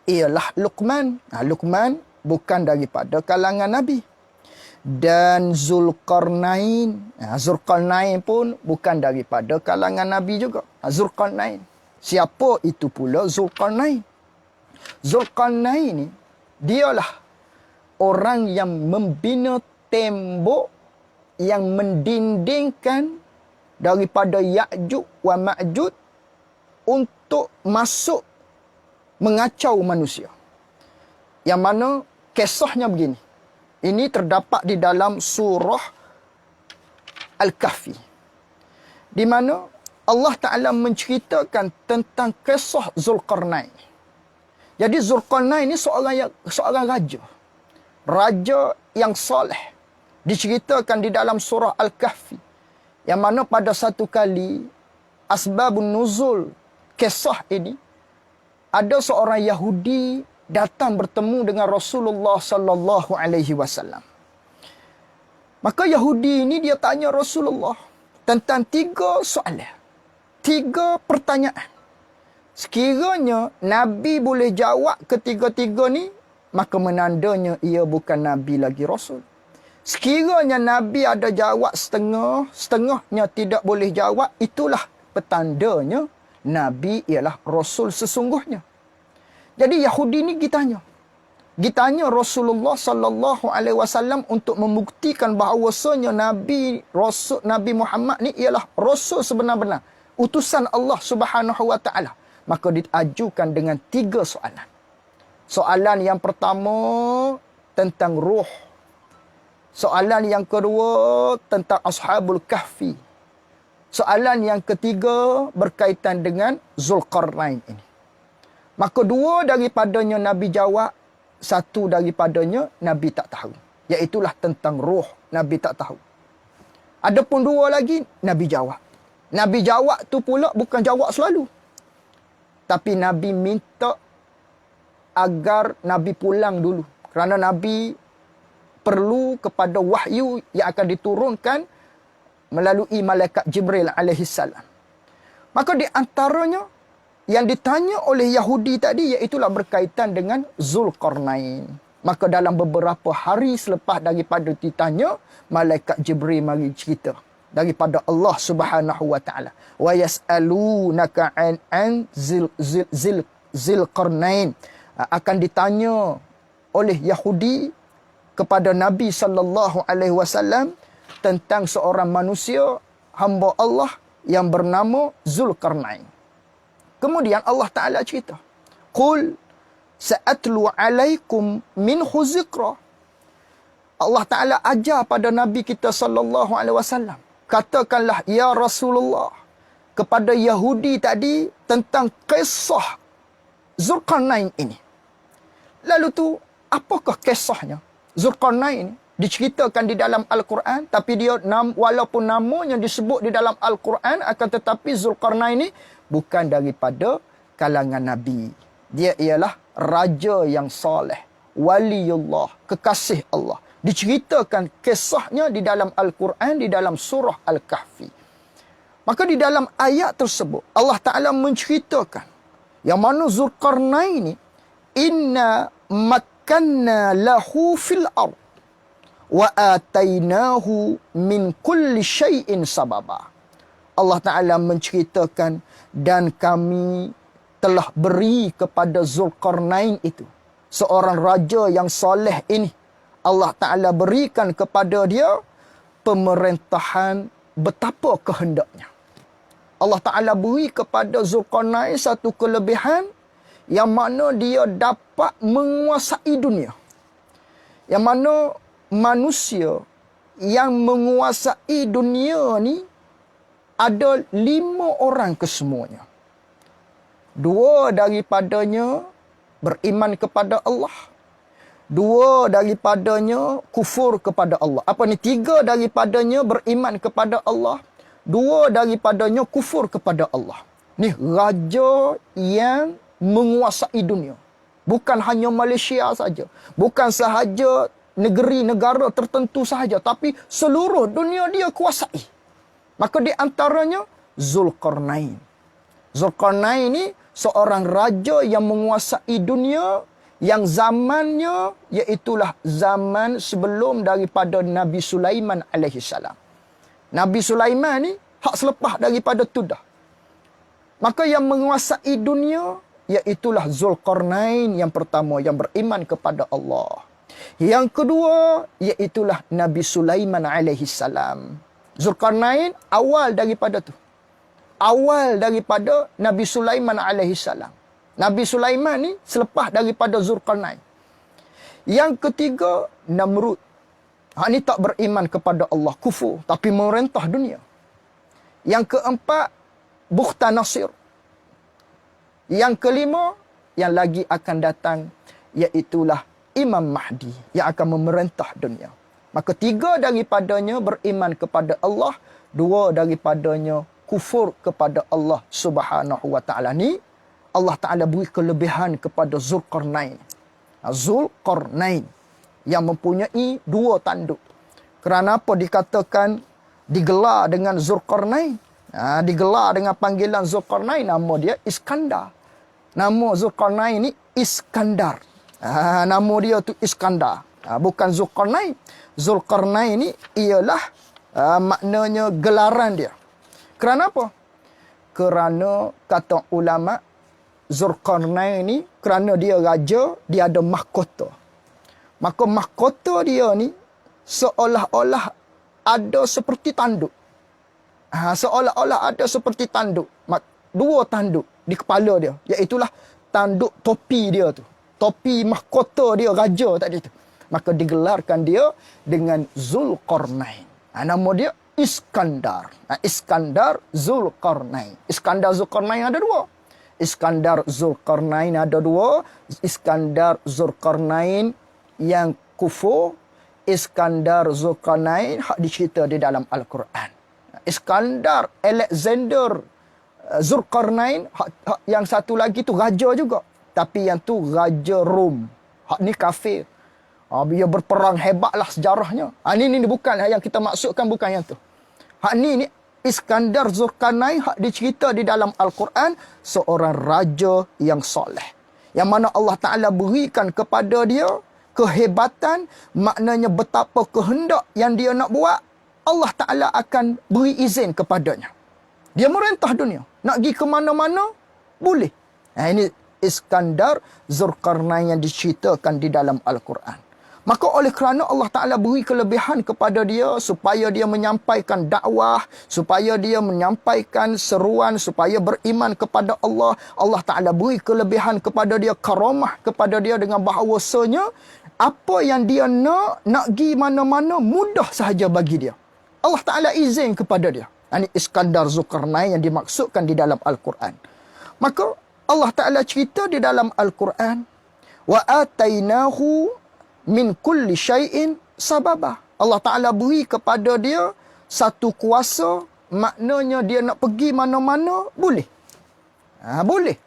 ialah Luqman. Luqman bukan daripada kalangan nabi. Dan Zulkarnain. Zulkarnain pun bukan daripada kalangan nabi juga. Zulkarnain. Siapa itu pula Zulkarnain? Zulkarnain ni dialah orang yang membina tembok yang mendindingkan daripada Ya'juj wa Ma'juj untuk masuk mengacau manusia. Yang mana kisahnya begini. Ini terdapat di dalam surah Al-Kahfi. Di mana Allah Ta'ala menceritakan tentang kisah Zulkarnain. Jadi Zulkarnain ini seorang raja. Raja yang soleh. Diceritakan di dalam surah Al-Kahfi. Yang mana pada satu kali, asbabun nuzul kisah ini, ada seorang Yahudi datang bertemu dengan Rasulullah sallallahu alaihi wasallam. Maka Yahudi ini dia tanya Rasulullah tentang 3 soalan. 3 pertanyaan. Sekiranya Nabi boleh jawab ketiga-tiga ni, maka menandanya ia bukan Nabi lagi Rasul. Sekiranya Nabi ada jawab setengah, setengahnya tidak boleh jawab, itulah petandanya Nabi ialah Rasul sesungguhnya. Jadi Yahudi ni ditanya Rasulullah sallallahu alaihi wasallam untuk membuktikan bahawasanya Nabi Muhammad ni ialah Rasul sebenar-benar, utusan Allah Subhanahu wa taala. Maka diajukan dengan 3 soalan. Soalan yang pertama tentang ruh. Soalan yang kedua tentang Ashabul Kahfi. Soalan yang ketiga berkaitan dengan Zulkarnain ini. Maka 2 daripadanya Nabi jawab, 1 daripadanya Nabi tak tahu. Iaitulah tentang roh, Nabi tak tahu. Adapun 2 lagi, Nabi jawab. Nabi jawab tu pula bukan jawab selalu. Tapi Nabi minta agar Nabi pulang dulu. Kerana Nabi perlu kepada wahyu yang akan diturunkan melalui malaikat Jibril alaihissalam. Maka di antaranya yang ditanya oleh Yahudi tadi iaitulah berkaitan dengan Zulkarnain. Maka dalam beberapa hari selepas daripada ditanya, malaikat Jibril mari cerita daripada Allah Subhanahu wa taala. Wa yas'alunaka an Zulkarnain. Akan ditanya oleh Yahudi kepada Nabi sallallahu alaihi wasallam tentang seorang manusia hamba Allah yang bernama Zulkarnain. Kemudian Allah Ta'ala cerita. Qul sa'atlu alaikum minhu zikra. Allah Ta'ala ajar pada Nabi kita sallallahu alaihi wasallam. Katakanlah ya Rasulullah kepada Yahudi tadi tentang kisah Zulkarnain ini. Lalu tu apakah kisahnya? Zulkarnain diceritakan di dalam Al-Quran, tapi dia walaupun namanya disebut di dalam Al-Quran, akan tetapi Zulkarnain ini bukan daripada kalangan Nabi. Dia ialah raja yang soleh, waliullah, kekasih Allah. Diceritakan kisahnya di dalam Al-Quran, di dalam surah Al-Kahfi. Maka di dalam ayat tersebut, Allah Ta'ala menceritakan yang mana Zulkarnain ini, inna makkanna lahu fil ard wa atainahu min kulli syai'in sababa. Allah Ta'ala menceritakan, dan kami telah beri kepada Zulkarnain itu, seorang raja yang soleh ini, Allah Ta'ala berikan kepada dia pemerintahan betapa kehendaknya. Allah Ta'ala beri kepada Zulkarnain satu kelebihan yang mana dia dapat menguasai dunia. Yang mana manusia yang menguasai dunia ni ada 5 orang kesemuanya. 2 daripadanya beriman kepada Allah. 2 daripadanya kufur kepada Allah. Apa ni? 3 daripadanya beriman kepada Allah. 2 daripadanya kufur kepada Allah. Ni raja yang menguasai dunia. Bukan hanya Malaysia saja. Bukan sahaja negeri-negara tertentu sahaja. Tapi seluruh dunia dia kuasai. Maka di antaranya Zulkarnain. Zulkarnain ini seorang raja yang menguasai dunia, yang zamannya iaitulah zaman sebelum daripada Nabi Sulaiman alaihissalam. Nabi Sulaiman ni hak selepas daripada tu dah. Maka yang menguasai dunia iaitulah Zulkarnain yang pertama, yang beriman kepada Allah. Yang kedua, iaitulah Nabi Sulaiman alaihi salam. Zulkarnain awal daripada tu. Awal daripada Nabi Sulaiman alaihi salam. Nabi Sulaiman ni selepas daripada Zulkarnain. Yang ketiga, Namrud. Hak ni tak beriman kepada Allah, kufur, tapi merentah dunia. Yang keempat, Bukhtanasir. Yang kelima, yang lagi akan datang, iaitulah Imam Mahdi yang akan memerintah dunia. Maka 3 daripadanya beriman kepada Allah, 2 daripadanya kufur kepada Allah Subhanahu wa taala. Ni Allah Taala beri kelebihan kepada Zulkarnain. Zulkarnain yang mempunyai 2 tanduk. Kerana apa dikatakan digelar dengan Zulkarnain? Digelar dengan panggilan Zulkarnain, nama dia Iskandar. Nama Zulkarnain ni Iskandar. Nama dia tu Iskandar. Bukan Zulkarnain. Zulkarnain ni ialah maknanya gelaran dia. Kerana apa? Kerana kata ulama, Zulkarnain ni kerana dia raja, dia ada mahkota. Maka mahkota dia ni seolah-olah ada seperti tanduk. Seolah-olah ada seperti tanduk. 2 tanduk di kepala dia. Iaitulah tanduk topi dia tu. Topi mahkota dia, raja tadi tu. Maka digelarkan dia dengan Zulkarnain. Nama dia Iskandar. Iskandar Zulkarnain. Iskandar Zulkarnain ada 2. Iskandar Zulkarnain ada 2. Iskandar Zulkarnain yang kufur. Iskandar Zulkarnain hak dicerita di dalam Al-Quran. Iskandar Alexander Zulkarnain hak yang satu lagi tu raja juga. Tapi yang tu raja Rom. Hak ni kafir. Dia berperang hebatlah sejarahnya. Ini bukan yang kita maksudkan, bukan yang tu. Hak ni Iskandar Zulkarnain hak dicerita di dalam Al-Quran, seorang raja yang soleh. Yang mana Allah Ta'ala berikan kepada dia kehebatan, maknanya betapa kehendak yang dia nak buat, Allah Ta'ala akan beri izin kepadanya. Dia merentah dunia. Nak pergi ke mana-mana, boleh. Ini Iskandar Zulkarnain yang diceritakan di dalam Al-Quran. Maka oleh kerana Allah Ta'ala beri kelebihan kepada dia supaya dia menyampaikan dakwah, supaya dia menyampaikan seruan, supaya beriman kepada Allah. Allah Ta'ala beri kelebihan kepada dia, karamah kepada dia dengan bahawasanya apa yang dia nak pergi mana-mana mudah sahaja bagi dia. Allah Ta'ala izin kepada dia. Ini Iskandar Zulkarnain yang dimaksudkan di dalam Al-Quran. Maka Allah Ta'ala cerita di dalam Al-Quran, wa atainahu min kulli syai'in sababa. Allah Ta'ala beri kepada dia satu kuasa, maknanya dia nak pergi mana-mana, boleh. Boleh.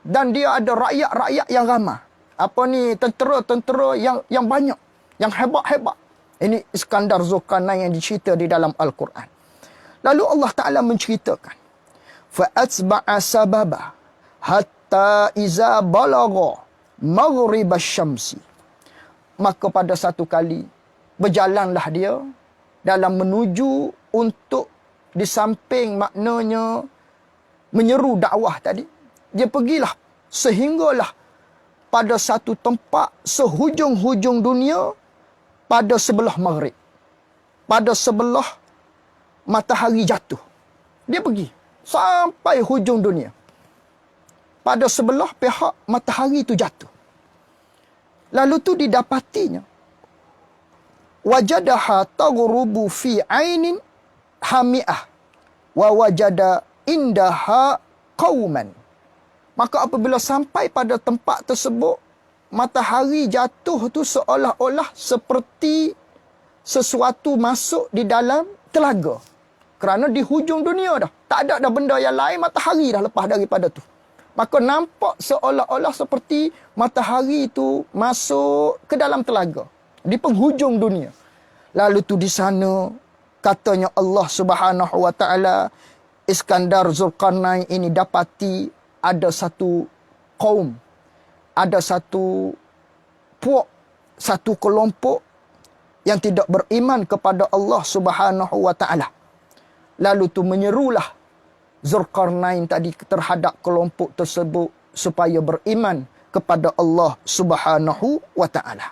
Dan dia ada rakyat-rakyat yang ramai. Apa ni, tentera-tentera yang banyak, yang hebat-hebat. Ini Iskandar Zulkarnain yang dicerita di dalam Al-Quran. Lalu Allah Ta'ala menceritakan, fa'atba'a sababa hatta iza balagha maghribasy syamsi. Maka pada satu kali berjalanlah dia dalam menuju untuk di samping maknanya menyeru dakwah tadi. Dia pergilah sehinggalah pada satu tempat sehujung-hujung dunia pada sebelah maghrib. Pada sebelah matahari jatuh. Dia pergi sampai hujung dunia. Pada sebelah pihak matahari itu jatuh. Lalu tu didapatinya. Wajadaha taghrubu fi ainin hami'ah. Wa wajada indaha qauman. Maka apabila sampai pada tempat tersebut, matahari jatuh tu seolah-olah seperti sesuatu masuk di dalam telaga. Kerana di hujung dunia dah. Tak ada dah benda yang lain, matahari dah lepas daripada tu. Maka nampak seolah-olah seperti matahari itu masuk ke dalam telaga. Di penghujung dunia. Lalu tu di sana, katanya Allah Subhanahu Wa Taala, Iskandar Zulkarnain ini dapati ada satu kaum, ada satu puak, satu kelompok yang tidak beriman kepada Allah Subhanahu Wa Taala. Lalu tu menyerulah Zulkarnain tadi terhadap kelompok tersebut supaya beriman kepada Allah Subhanahu Wa Taala.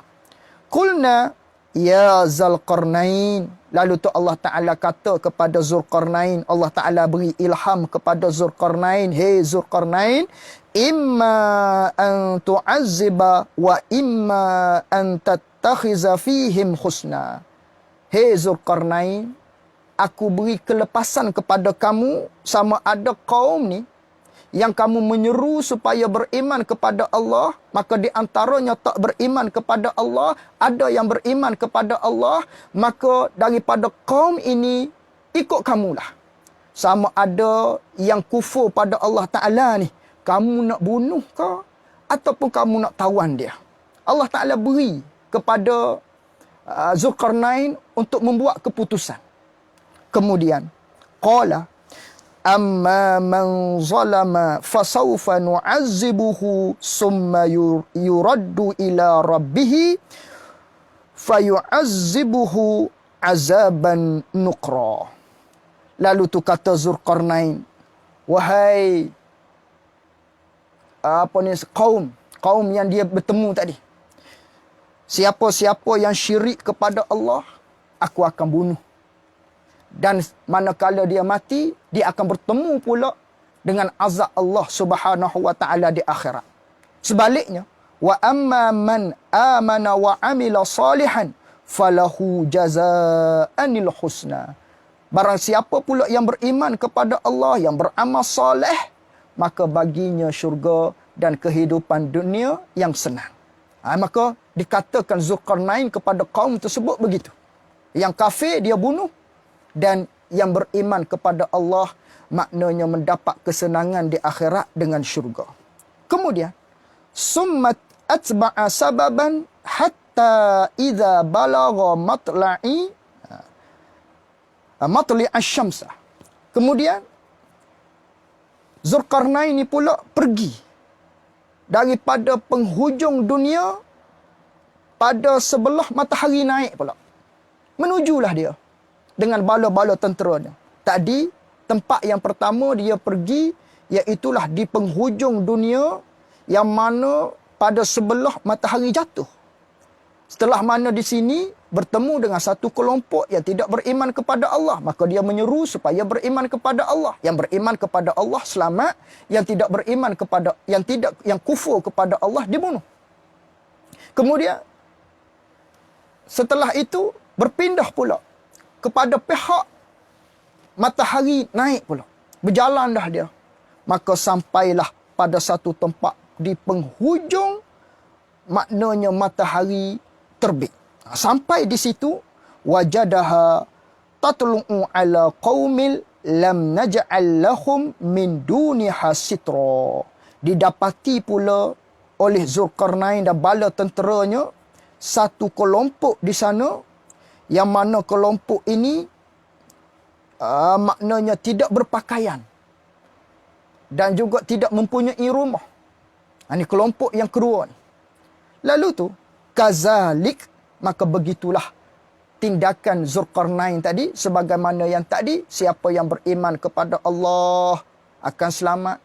Qulna ya Zulqarnain. Lalu tu Allah Ta'ala kata kepada Zulqarnain, Allah Ta'ala beri ilham kepada Zulqarnain, hey Zulqarnain, imma an tu'azziba wa imma an tattakhiza fihim husna. Hey Zulqarnain, aku beri kelepasan kepada kamu sama ada kaum ni yang kamu menyeru supaya beriman kepada Allah, maka di antaranya tak beriman kepada Allah, ada yang beriman kepada Allah, maka daripada kaum ini ikut kamulah. Sama ada yang kufur pada Allah Ta'ala ni, kamu nak bunuh ke ataupun kamu nak tawan dia. Allah Ta'ala beri kepada Zulqarnain untuk membuat keputusan. Kemudian qala amma man zalama fasawfa nu'azzibuhu summa yuraddu ila rabbih fayu'azzibuhu azaban nuqra. Lalu tu kata Zulqarnain, wahai kaum yang dia bertemu tadi, siapa-siapa yang syirik kepada Allah, aku akan bunuh. Dan manakala dia mati, dia akan bertemu pula dengan azab Allah Subhanahu wa taala di akhirat. Sebaliknya, wa amma man amana wa amila salihan falahu jazaa'anil husna. Barang siapa pula yang beriman kepada Allah, yang beramal soleh, maka baginya syurga dan kehidupan dunia yang senang. Maka dikatakan Zulqarnain kepada kaum tersebut begitu. Yang kafir dia bunuh, dan yang beriman kepada Allah maknanya mendapat kesenangan di akhirat dengan syurga. Kemudian summat atba'a sababan hatta idza balagha matla'i asy-syamsa. Kemudian Zulqarnain ini pula pergi daripada penghujung dunia pada sebelah matahari naik pula. Menujulah dia dengan bala-bala tenteranya. Tadi, tempat yang pertama dia pergi, iaitulah di penghujung dunia yang mana pada sebelah matahari jatuh. Setelah mana di sini bertemu dengan satu kelompok yang tidak beriman kepada Allah, maka dia menyeru supaya beriman kepada Allah. Yang beriman kepada Allah selamat, yang tidak beriman kepada yang kufur kepada Allah dibunuh. Kemudian setelah itu berpindah pula kepada pihak matahari naik pula. Berjalan dah dia. Maka sampailah pada satu tempat di penghujung, maknanya matahari terbit. Sampai di situ, wajadaha tatlu'u ala qaumil lam naj'al lahum min duniha sitra. Didapati pula oleh Zulqarnain dan bala tenteranya satu kelompok di sana, yang mana kelompok ini maknanya tidak berpakaian dan juga tidak mempunyai rumah. Ini kelompok yang kedua ni. Lalu tu kazalik, maka begitulah tindakan Zulqarnain tadi, sebagaimana yang tadi, siapa yang beriman kepada Allah akan selamat,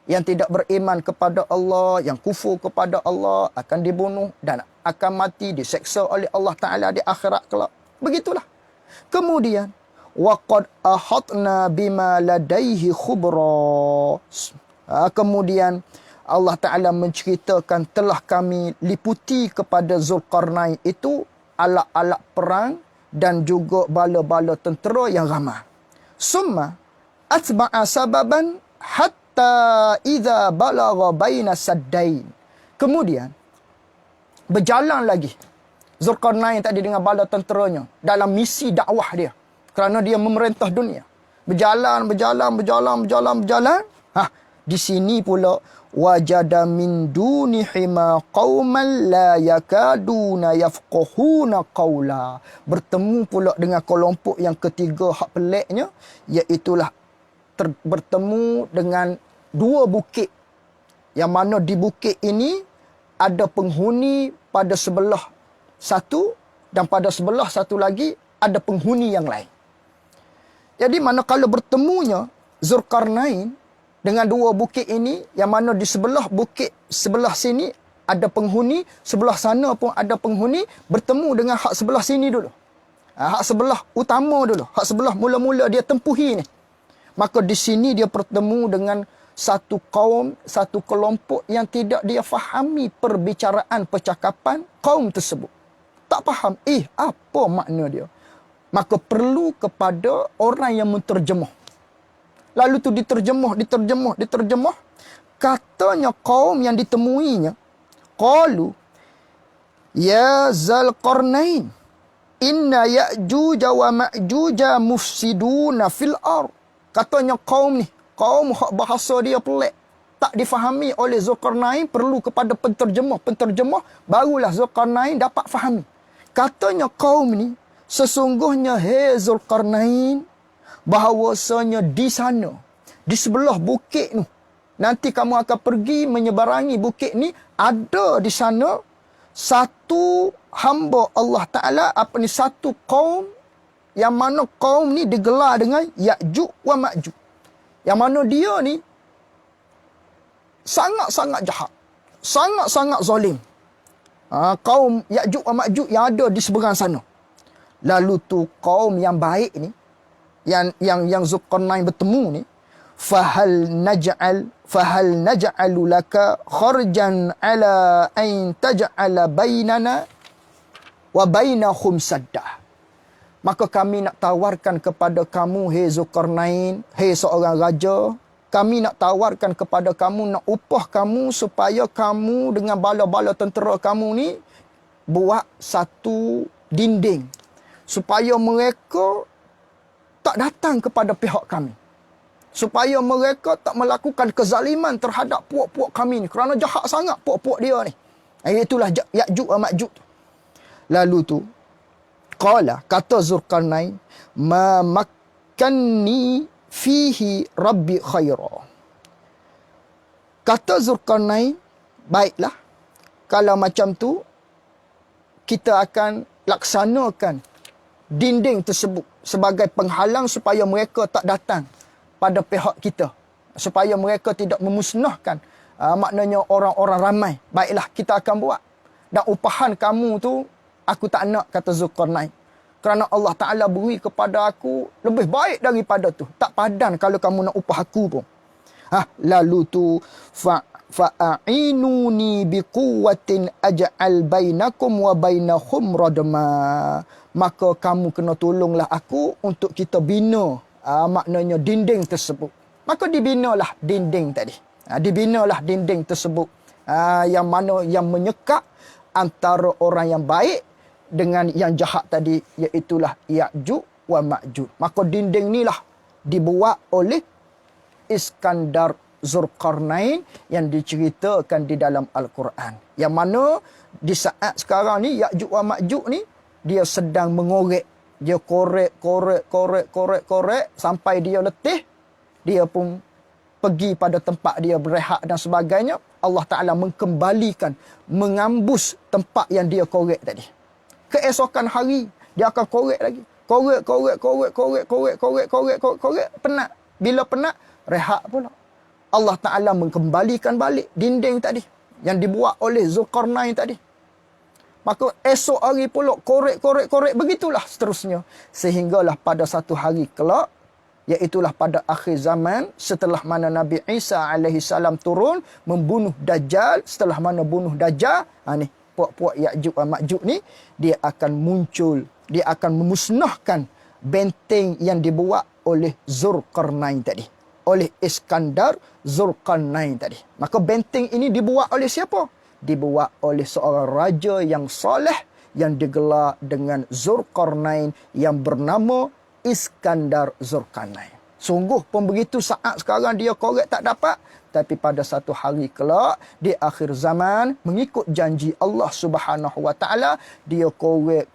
yang tidak beriman kepada Allah, yang kufur kepada Allah akan dibunuh dan akan mati diseksa oleh Allah Ta'ala di akhirat kelak. Begitulah. Kemudian waqad ahatna bima ladaihi khubra. Kemudian Allah Ta'ala menceritakan telah kami liputi kepada Zulqarnain itu alat-alat perang dan juga bala-bala tentera yang ramai. Summa atba'a sababan hatta idza balagha baina saddain. Kemudian berjalan lagi Zulqarnain tadi dengan bala tenteranya dalam misi dakwah dia, kerana dia memerintah dunia. Berjalan. Di sini pula wajada min dunihima qauman la yakaduna yafqahuna qawla. Bertemu pula dengan kelompok yang ketiga hak peliknya, iaitulah bertemu dengan dua bukit, yang mana di bukit ini ada penghuni pada sebelah satu, dan pada sebelah satu lagi ada penghuni yang lain. Jadi manakala bertemunya Zulqarnain dengan dua bukit ini, yang mana di sebelah bukit sebelah sini ada penghuni, sebelah sana pun ada penghuni, bertemu dengan hak sebelah sini dulu. Hak sebelah utama dulu, hak sebelah mula-mula dia tempuhi ni. Maka di sini dia bertemu dengan satu kaum, satu kelompok yang tidak dia fahami perbicaraan, percakapan kaum tersebut. Tak faham, apa makna dia. Maka perlu kepada orang yang menterjemah. Lalu tu diterjemah. Katanya kaum yang ditemuinya, qalu ya Zulqarnain, inna Ya'juj wa Ma'juj mufsiduna fil ard. Katanya kaum ni, kaum bahasa dia pelik, tak difahami oleh Zulqarnain, perlu kepada penterjemah, barulah Zulqarnain dapat fahami. Katanya kaum ni, sesungguhnya Zulqarnain, bahawasanya di sana, di sebelah bukit tu, nanti kamu akan pergi menyeberangi bukit ni, ada di sana satu hamba Allah Ta'ala, satu kaum, yang mana kaum ni digelar dengan Ya'juj wa Ma'juj. Yang mana dia ni sangat-sangat jahat, sangat-sangat zalim. Kaum Ya'juj wa Ma'juj yang ada di seberang sana. Lalu tu kaum yang baik ni, yang Zulqarnain bertemu ni, fahal naj'alu laka kharjan ala an taj'ala bainana wa bainahum saddah. Maka kami nak tawarkan kepada kamu, Zulqarnain, seorang raja, kami nak tawarkan kepada kamu, nak upah kamu supaya kamu dengan bala-bala tentera kamu ni buat satu dinding supaya mereka tak datang kepada pihak kami. Supaya mereka tak melakukan kezaliman terhadap puak-puak kami ni. Kerana jahat sangat puak-puak dia ni. Itulah Ya'juj wa Ma'juj. Lalu tu, kata Zulqarnain, ma makkanni fihi rabbi khaira. Kata Zulqarnain, baiklah, kalau macam tu, kita akan laksanakan dinding tersebut sebagai penghalang supaya mereka tak datang pada pihak kita, supaya mereka tidak memusnahkan maknanya orang-orang ramai. Baiklah, kita akan buat. Dan upahan kamu tu aku tak nak, kata Zulqarnain, kerana Allah Ta'ala beri kepada aku lebih baik daripada tu. Tak padan kalau kamu nak upah aku pun. Lalu tu fa'inuni biquwwatin aj'al bainakum wa bainahum radma. Maka kamu kena tolonglah aku untuk kita bina maknanya dinding tersebut. Maka dibinalah dinding tadi. Dibinalah dinding tersebut. Yang mana yang menyekat antara orang yang baik dengan yang jahat tadi, iaitulah Ya'juj wa Ma'juj. Maka dinding ni lah dibuat oleh Iskandar Zulqarnain yang diceritakan di dalam Al-Quran. Yang mana di saat sekarang ni Ya'juj wa Ma'juj ni dia sedang mengorek. Dia korek sampai dia letih. Dia pun pergi pada tempat dia berehat dan sebagainya. Allah Ta'ala mengembalikan, mengambus tempat yang dia korek tadi. Keesokan hari dia akan korek lagi. Korek. Penat. Bila penat, rehat pula. Allah Ta'ala mengembalikan balik dinding tadi yang dibuat oleh Zulqarnain tadi. Maka esok hari pula korek. Begitulah seterusnya. Sehinggalah pada satu hari kelak, iaitulah pada akhir zaman, setelah mana Nabi Isa AS turun, membunuh Dajjal. Setelah mana bunuh Dajjal, ni puak-puak Ya'juj wa Ma'juj ni, dia akan muncul. Dia akan memusnahkan benteng yang dibuat oleh Zulqarnain tadi. Oleh Iskandar Zulqarnain tadi. Maka benteng ini dibuat oleh siapa? Dibuat oleh seorang raja yang soleh yang digelar dengan Zulqarnain yang bernama Iskandar Zulqarnain. Sungguh pun begitu, saat sekarang dia korek tak dapat, tapi pada satu hari kelak di akhir zaman, mengikut janji Allah Subhanahu wa Ta'ala, dia korek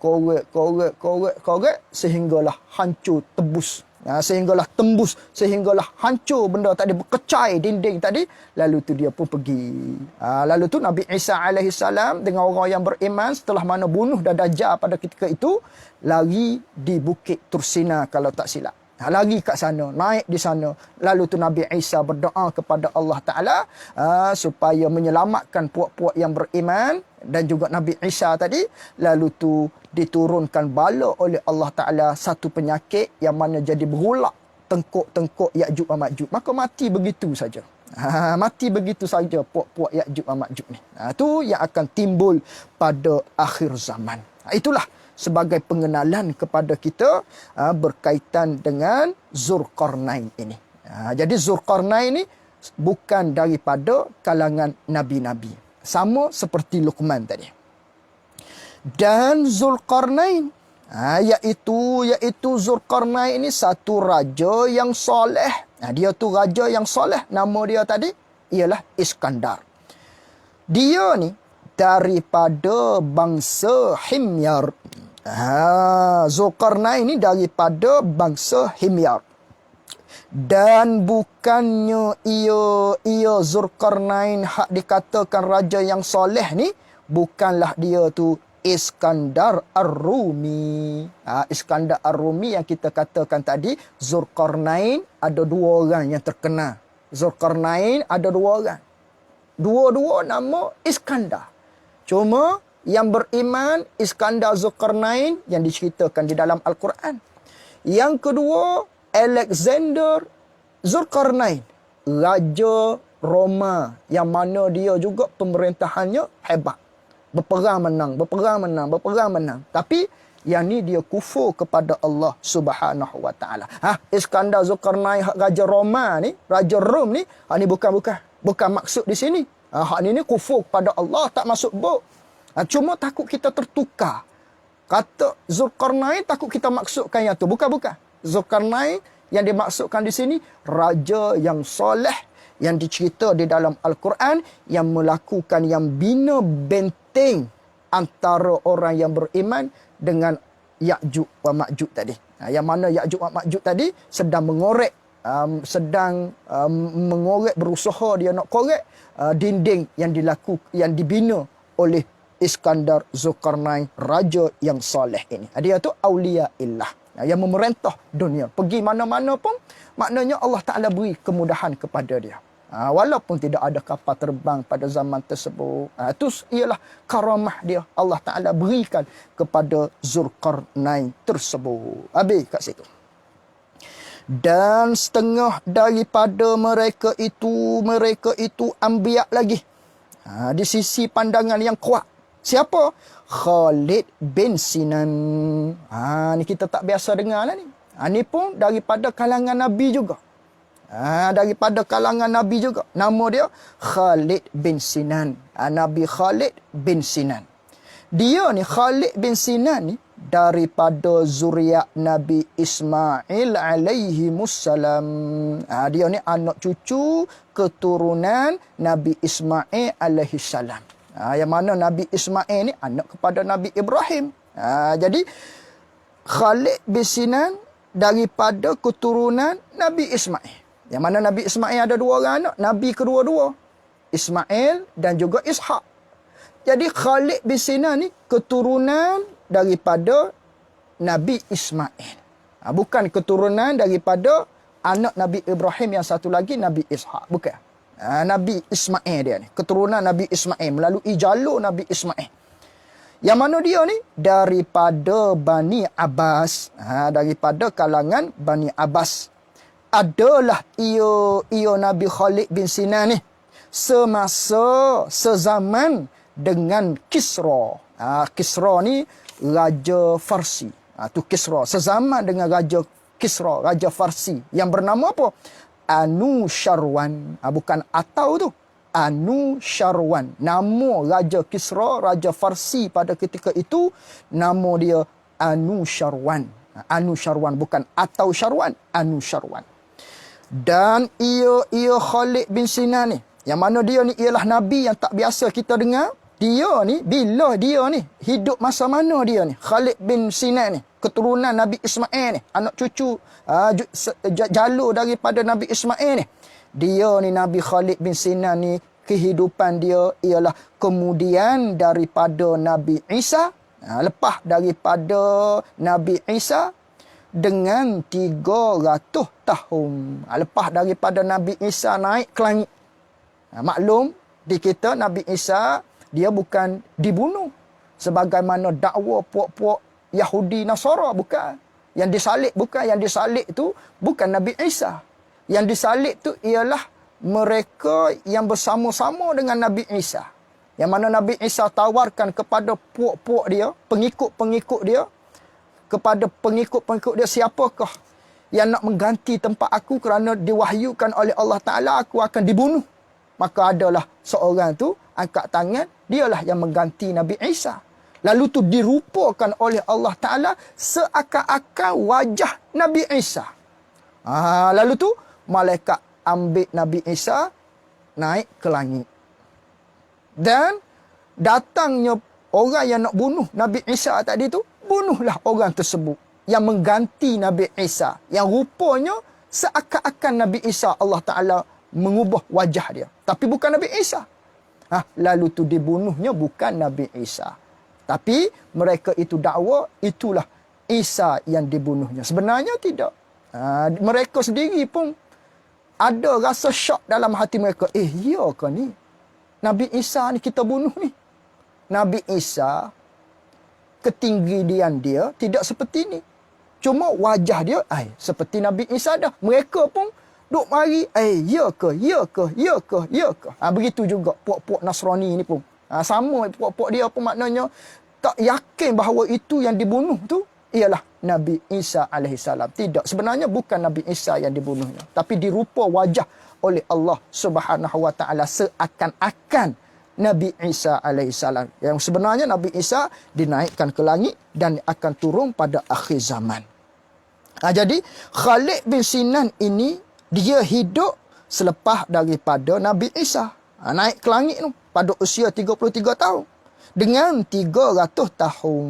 sehinggalah hancur tebus. Sehinggalah tembus, sehinggalah hancur benda tadi, berkecai dinding tadi. Lalu tu dia pun pergi. Lalu tu Nabi Isa AS dengan orang yang beriman, setelah mana bunuh dan Dajjal pada ketika itu, lari di Bukit Tursina kalau tak silap. Lari kat sana, naik di sana. Lalu tu Nabi Isa berdoa kepada Allah Ta'ala supaya menyelamatkan puak-puak yang beriman. Dan juga Nabi Isa tadi. Lalu tu diturunkan bala oleh Allah Ta'ala satu penyakit yang mana jadi berulak tengkuk-tengkuk Ya'juj wa Ma'juj. Maka mati begitu saja. Mati begitu saja puak-puak Ya'juj wa Ma'juj ni. Tu yang akan timbul pada akhir zaman. Itulah sebagai pengenalan kepada kita berkaitan dengan Zulkarnain ini. Jadi Zulkarnain ini bukan daripada kalangan Nabi-Nabi. Sama seperti Luqman tadi. Dan Zulkarnain, iaitu Zulkarnain ini satu raja yang soleh. Dia tu raja yang soleh. Nama dia tadi ialah Iskandar. Dia ni daripada bangsa Himyar. Zulkarnain ini daripada bangsa Himyar. Dan bukannya ia Zulkarnain hak dikatakan raja yang soleh ni, bukanlah dia tu Iskandar Ar-Rumi. Iskandar Ar-Rumi yang kita katakan tadi, Zulkarnain ada dua orang yang terkenal. Zulkarnain ada dua orang. Dua-dua nama Iskandar. Cuma yang beriman Iskandar Zulkarnain yang diceritakan di dalam Al-Quran. Yang kedua, Alexander Zulkarnain, raja Roma, yang mana dia juga pemerintahannya hebat. Berperang menang. Tapi yang ni dia kufur kepada Allah Subhanahu wa taala. Iskandar Zulkarnain raja Roma ni, raja Rom ni, ni bukan maksud di sini. Hak ni kufur kepada Allah, tak masuk bot. Cuma takut kita tertukar. Kata Zulkarnain takut kita maksudkan yang tu. Bukan. Zulkarnain yang dimaksudkan di sini raja yang soleh yang dicerita di dalam Al-Quran yang melakukan yang bina benteng antara orang yang beriman dengan Ya'juj wa Ma'juj tadi. Yang mana Ya'juj wa Ma'juj tadi sedang mengorek berusaha dia nak korek dinding yang dibina oleh Iskandar Zulkarnain, raja yang soleh ini. Dia tu awliya illah, yang memerintah dunia. Pergi mana-mana pun, maknanya Allah Ta'ala beri kemudahan kepada dia. Walaupun tidak ada kapal terbang pada zaman tersebut. Itu ialah karamah dia. Allah Ta'ala berikan kepada Zulkarnain tersebut. Habis kat situ. Dan setengah daripada mereka itu anbiya lagi. Di sisi pandangan yang kuat. Siapa? Khalid bin Sinan. Ni kita tak biasa dengar lah ni. Ni pun daripada kalangan Nabi juga. Daripada kalangan Nabi juga. Nama dia Khalid bin Sinan. Nabi Khalid bin Sinan. Dia ni Khalid bin Sinan ni daripada zuriat Nabi Ismail alaihi wassalam. Dia ni anak cucu keturunan Nabi Ismail alaihi salam. Yang mana Nabi Ismail ni anak kepada Nabi Ibrahim. Jadi Khalid bin Sinan daripada keturunan Nabi Ismail. Yang mana Nabi Ismail ada dua orang anak. Nabi kedua-dua. Ismail dan juga Ishak. Jadi Khalid bin Sinan ni keturunan daripada Nabi Ismail. Bukan keturunan daripada anak Nabi Ibrahim yang satu lagi Nabi Ishak. Bukan. Nabi Ismail dia ni. Keturunan Nabi Ismail. Melalui jalur Nabi Ismail. Yang mana dia ni? Daripada Bani Abbas. Daripada kalangan Bani Abbas. Adalah ia Nabi Khalid bin Sinan ni. Sezaman dengan Kisra. Kisra ni Raja Farsi. Tu Kisra. Sezaman dengan Raja Kisra. Raja Farsi. Yang bernama apa? Anusyarwan. Bukan atau tu. Anusyarwan. Nama Raja Kisra, Raja Farsi pada ketika itu, nama dia Anusyarwan. Anusyarwan. Bukan atau Syarwan. Anusyarwan. Dan ia Khalid bin Sinan ni. Yang mana dia ni ialah Nabi yang tak biasa kita dengar. Dia ni, bila dia ni, hidup masa mana dia ni? Khalid bin Sinan ni. Keturunan Nabi Ismail ni. Anak cucu jalur daripada Nabi Ismail ni. Dia ni Nabi Khalid bin Sinan ni, kehidupan dia ialah kemudian daripada Nabi Isa. Lepas daripada Nabi Isa, dengan 300 tahun. Lepas daripada Nabi Isa naik ke langit. Maklum di kita Nabi Isa dia bukan dibunuh sebagaimana dakwa puak-puak Yahudi Nasara, bukan. Yang disalib bukan, yang disalib tu bukan Nabi Isa. Yang disalib tu ialah mereka yang bersama-sama dengan Nabi Isa. Yang mana Nabi Isa tawarkan kepada puak-puak dia, pengikut-pengikut dia, kepada pengikut-pengikut dia, siapakah yang nak mengganti tempat aku kerana diwahyukan oleh Allah Ta'ala aku akan dibunuh. Maka adalah seorang tu angkat tangan, dialah yang mengganti Nabi Isa. Lalu tu dirupakan oleh Allah Ta'ala seakan-akan wajah Nabi Isa. Lalu tu malaikat ambil Nabi Isa naik ke langit. Dan datangnya orang yang nak bunuh Nabi Isa tadi tu, bunuhlah orang tersebut yang mengganti Nabi Isa. Yang rupanya seakan-akan Nabi Isa Allah Ta'ala mengubah wajah dia. Tapi bukan Nabi Isa. Lalu tu dibunuhnya bukan Nabi Isa. Tapi mereka itu dakwa itulah Isa yang dibunuhnya. Sebenarnya tidak. Mereka sendiri pun ada rasa syok dalam hati mereka. Ya ke ni? Nabi Isa ni kita bunuh ni. Nabi Isa, ketinggian dia tidak seperti ni. Cuma wajah dia seperti Nabi Isa dah. Mereka pun duk mari, ya ke, ya ke, ya ke, ya ke. Begitu juga puak-puak Nasrani ni pun. Sama puak-puak dia pun maknanya tak yakin bahawa itu yang dibunuh tu ialah Nabi Isa alaihissalam. Tidak, sebenarnya bukan Nabi Isa yang dibunuhnya. Tapi dirupa wajah oleh Allah Subhanahu Wa Ta'ala seakan-akan Nabi Isa alaihissalam. Yang sebenarnya Nabi Isa dinaikkan ke langit dan akan turun pada akhir zaman. Jadi Khalid bin Sinan ini dia hidup selepas daripada Nabi Isa. Naik ke langit tu pada usia 33 tahun. Dengan 300 tahun.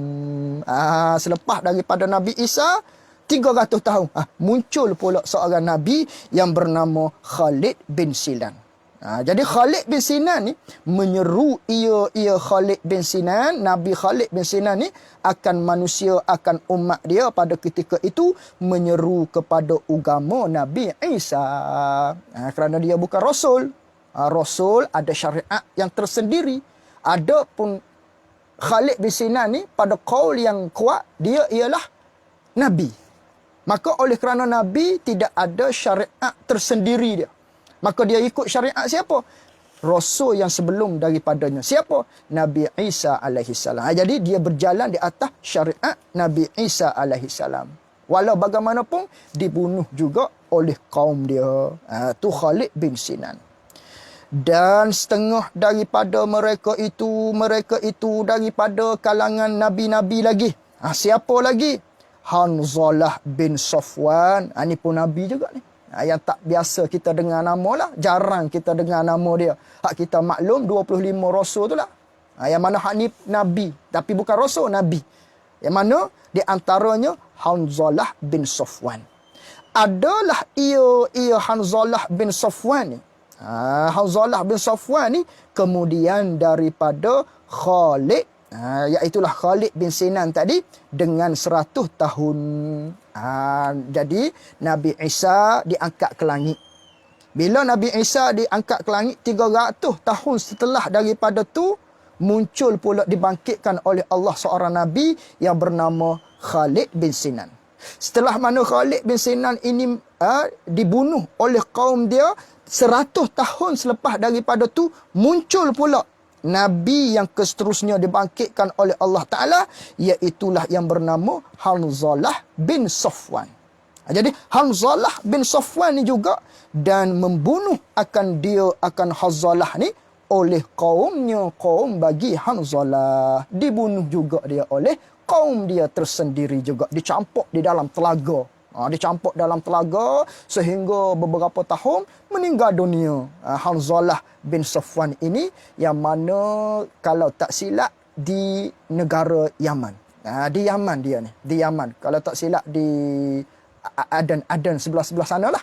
Selepas daripada Nabi Isa, 300 tahun. Muncul pula seorang Nabi yang bernama Khalid bin Sinan. Jadi Khalid bin Sinan ni menyeru ia Khalid bin Sinan, Nabi Khalid bin Sinan ni akan manusia, akan umat dia pada ketika itu menyeru kepada agama Nabi Isa. Kerana dia bukan Rasul. Rasul ada syariat yang tersendiri. Adapun Khalid bin Sinan ni pada qaul yang kuat dia ialah Nabi. Maka oleh kerana Nabi tidak ada syariat tersendiri dia. Maka dia ikut syariat siapa? Rasul yang sebelum daripadanya. Siapa? Nabi Isa alaihissalam. Jadi dia berjalan di atas syariat Nabi Isa alaihissalam. Walau bagaimanapun dibunuh juga oleh kaum dia. Tu Khalid bin Sinan. Dan setengah daripada mereka itu daripada kalangan Nabi-Nabi lagi. Siapa lagi? Hanzalah bin Safwan. Ini pun Nabi juga ni. Yang tak biasa kita dengar nama lah. Jarang kita dengar nama dia. Hak kita maklum 25 Rasul tu lah. Yang mana hak ni Nabi. Tapi bukan Rasul, Nabi. Yang mana di antaranya Hanzalah bin Safwan. Adalah ia Hanzalah bin Safwan ni. Hanzalah bin Safwan ni kemudian daripada Khalid, iaitulah Khalid bin Sinan tadi dengan 100 tahun. Jadi Nabi Isa diangkat ke langit. Bila Nabi Isa diangkat ke langit 300 tahun setelah daripada tu muncul pula dibangkitkan oleh Allah seorang Nabi yang bernama Khalid bin Sinan. Setelah mana Khalid bin Sinan ini dibunuh oleh kaum dia, 100 tahun selepas daripada tu muncul pula Nabi yang seterusnya dibangkitkan oleh Allah Ta'ala, iaitulah yang bernama Hanzalah bin Safwan. Jadi Hanzalah bin Safwan ni juga dan membunuh akan Hanzalah ni oleh kaumnya, kaum bagi Hanzalah. Dibunuh juga dia oleh kaum dia tersendiri juga. Dicampur di dalam telaga. Dicampur dalam telaga sehingga beberapa tahun meninggal dunia. Hanzalah bin Safwan ini yang mana kalau tak silap di negara Yaman. Di Yaman dia ni. Di Yaman. Kalau tak silap di Aden sebelah-sebelah sana lah.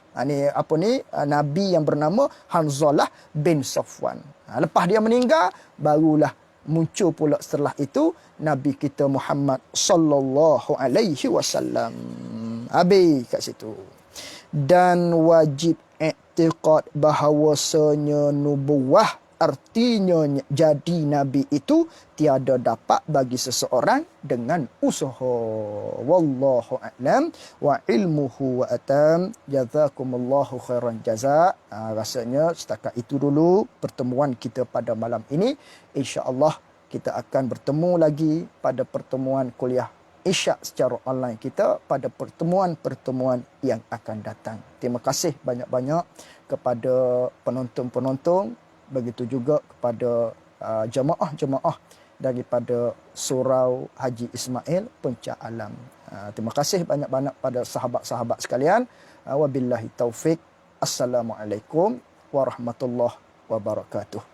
Nabi yang bernama Hanzalah bin Safwan. Lepas dia meninggal, barulah muncul pula setelah itu Nabi kita Muhammad sallallahu alaihi wasallam. Habis kat situ. Dan wajib i'tiqad bahawasanya nubuwah, artinya jadi nabi itu tiada dapat bagi seseorang dengan usaha. Wallahu a'lam wa ilmuhu wa atam. Jazakumullahu khairan jazak. Rasanya setakat itu dulu pertemuan kita pada malam ini. InsyaAllah kita akan bertemu lagi pada pertemuan kuliah Isyak secara online kita pada pertemuan-pertemuan yang akan datang. Terima kasih banyak-banyak kepada penonton-penonton, begitu juga kepada jemaah-jemaah daripada Surau Haji Ismail Puncak Alam. Terima kasih banyak-banyak pada sahabat-sahabat sekalian. Wabillahi taufik. Assalamualaikum warahmatullahi wabarakatuh.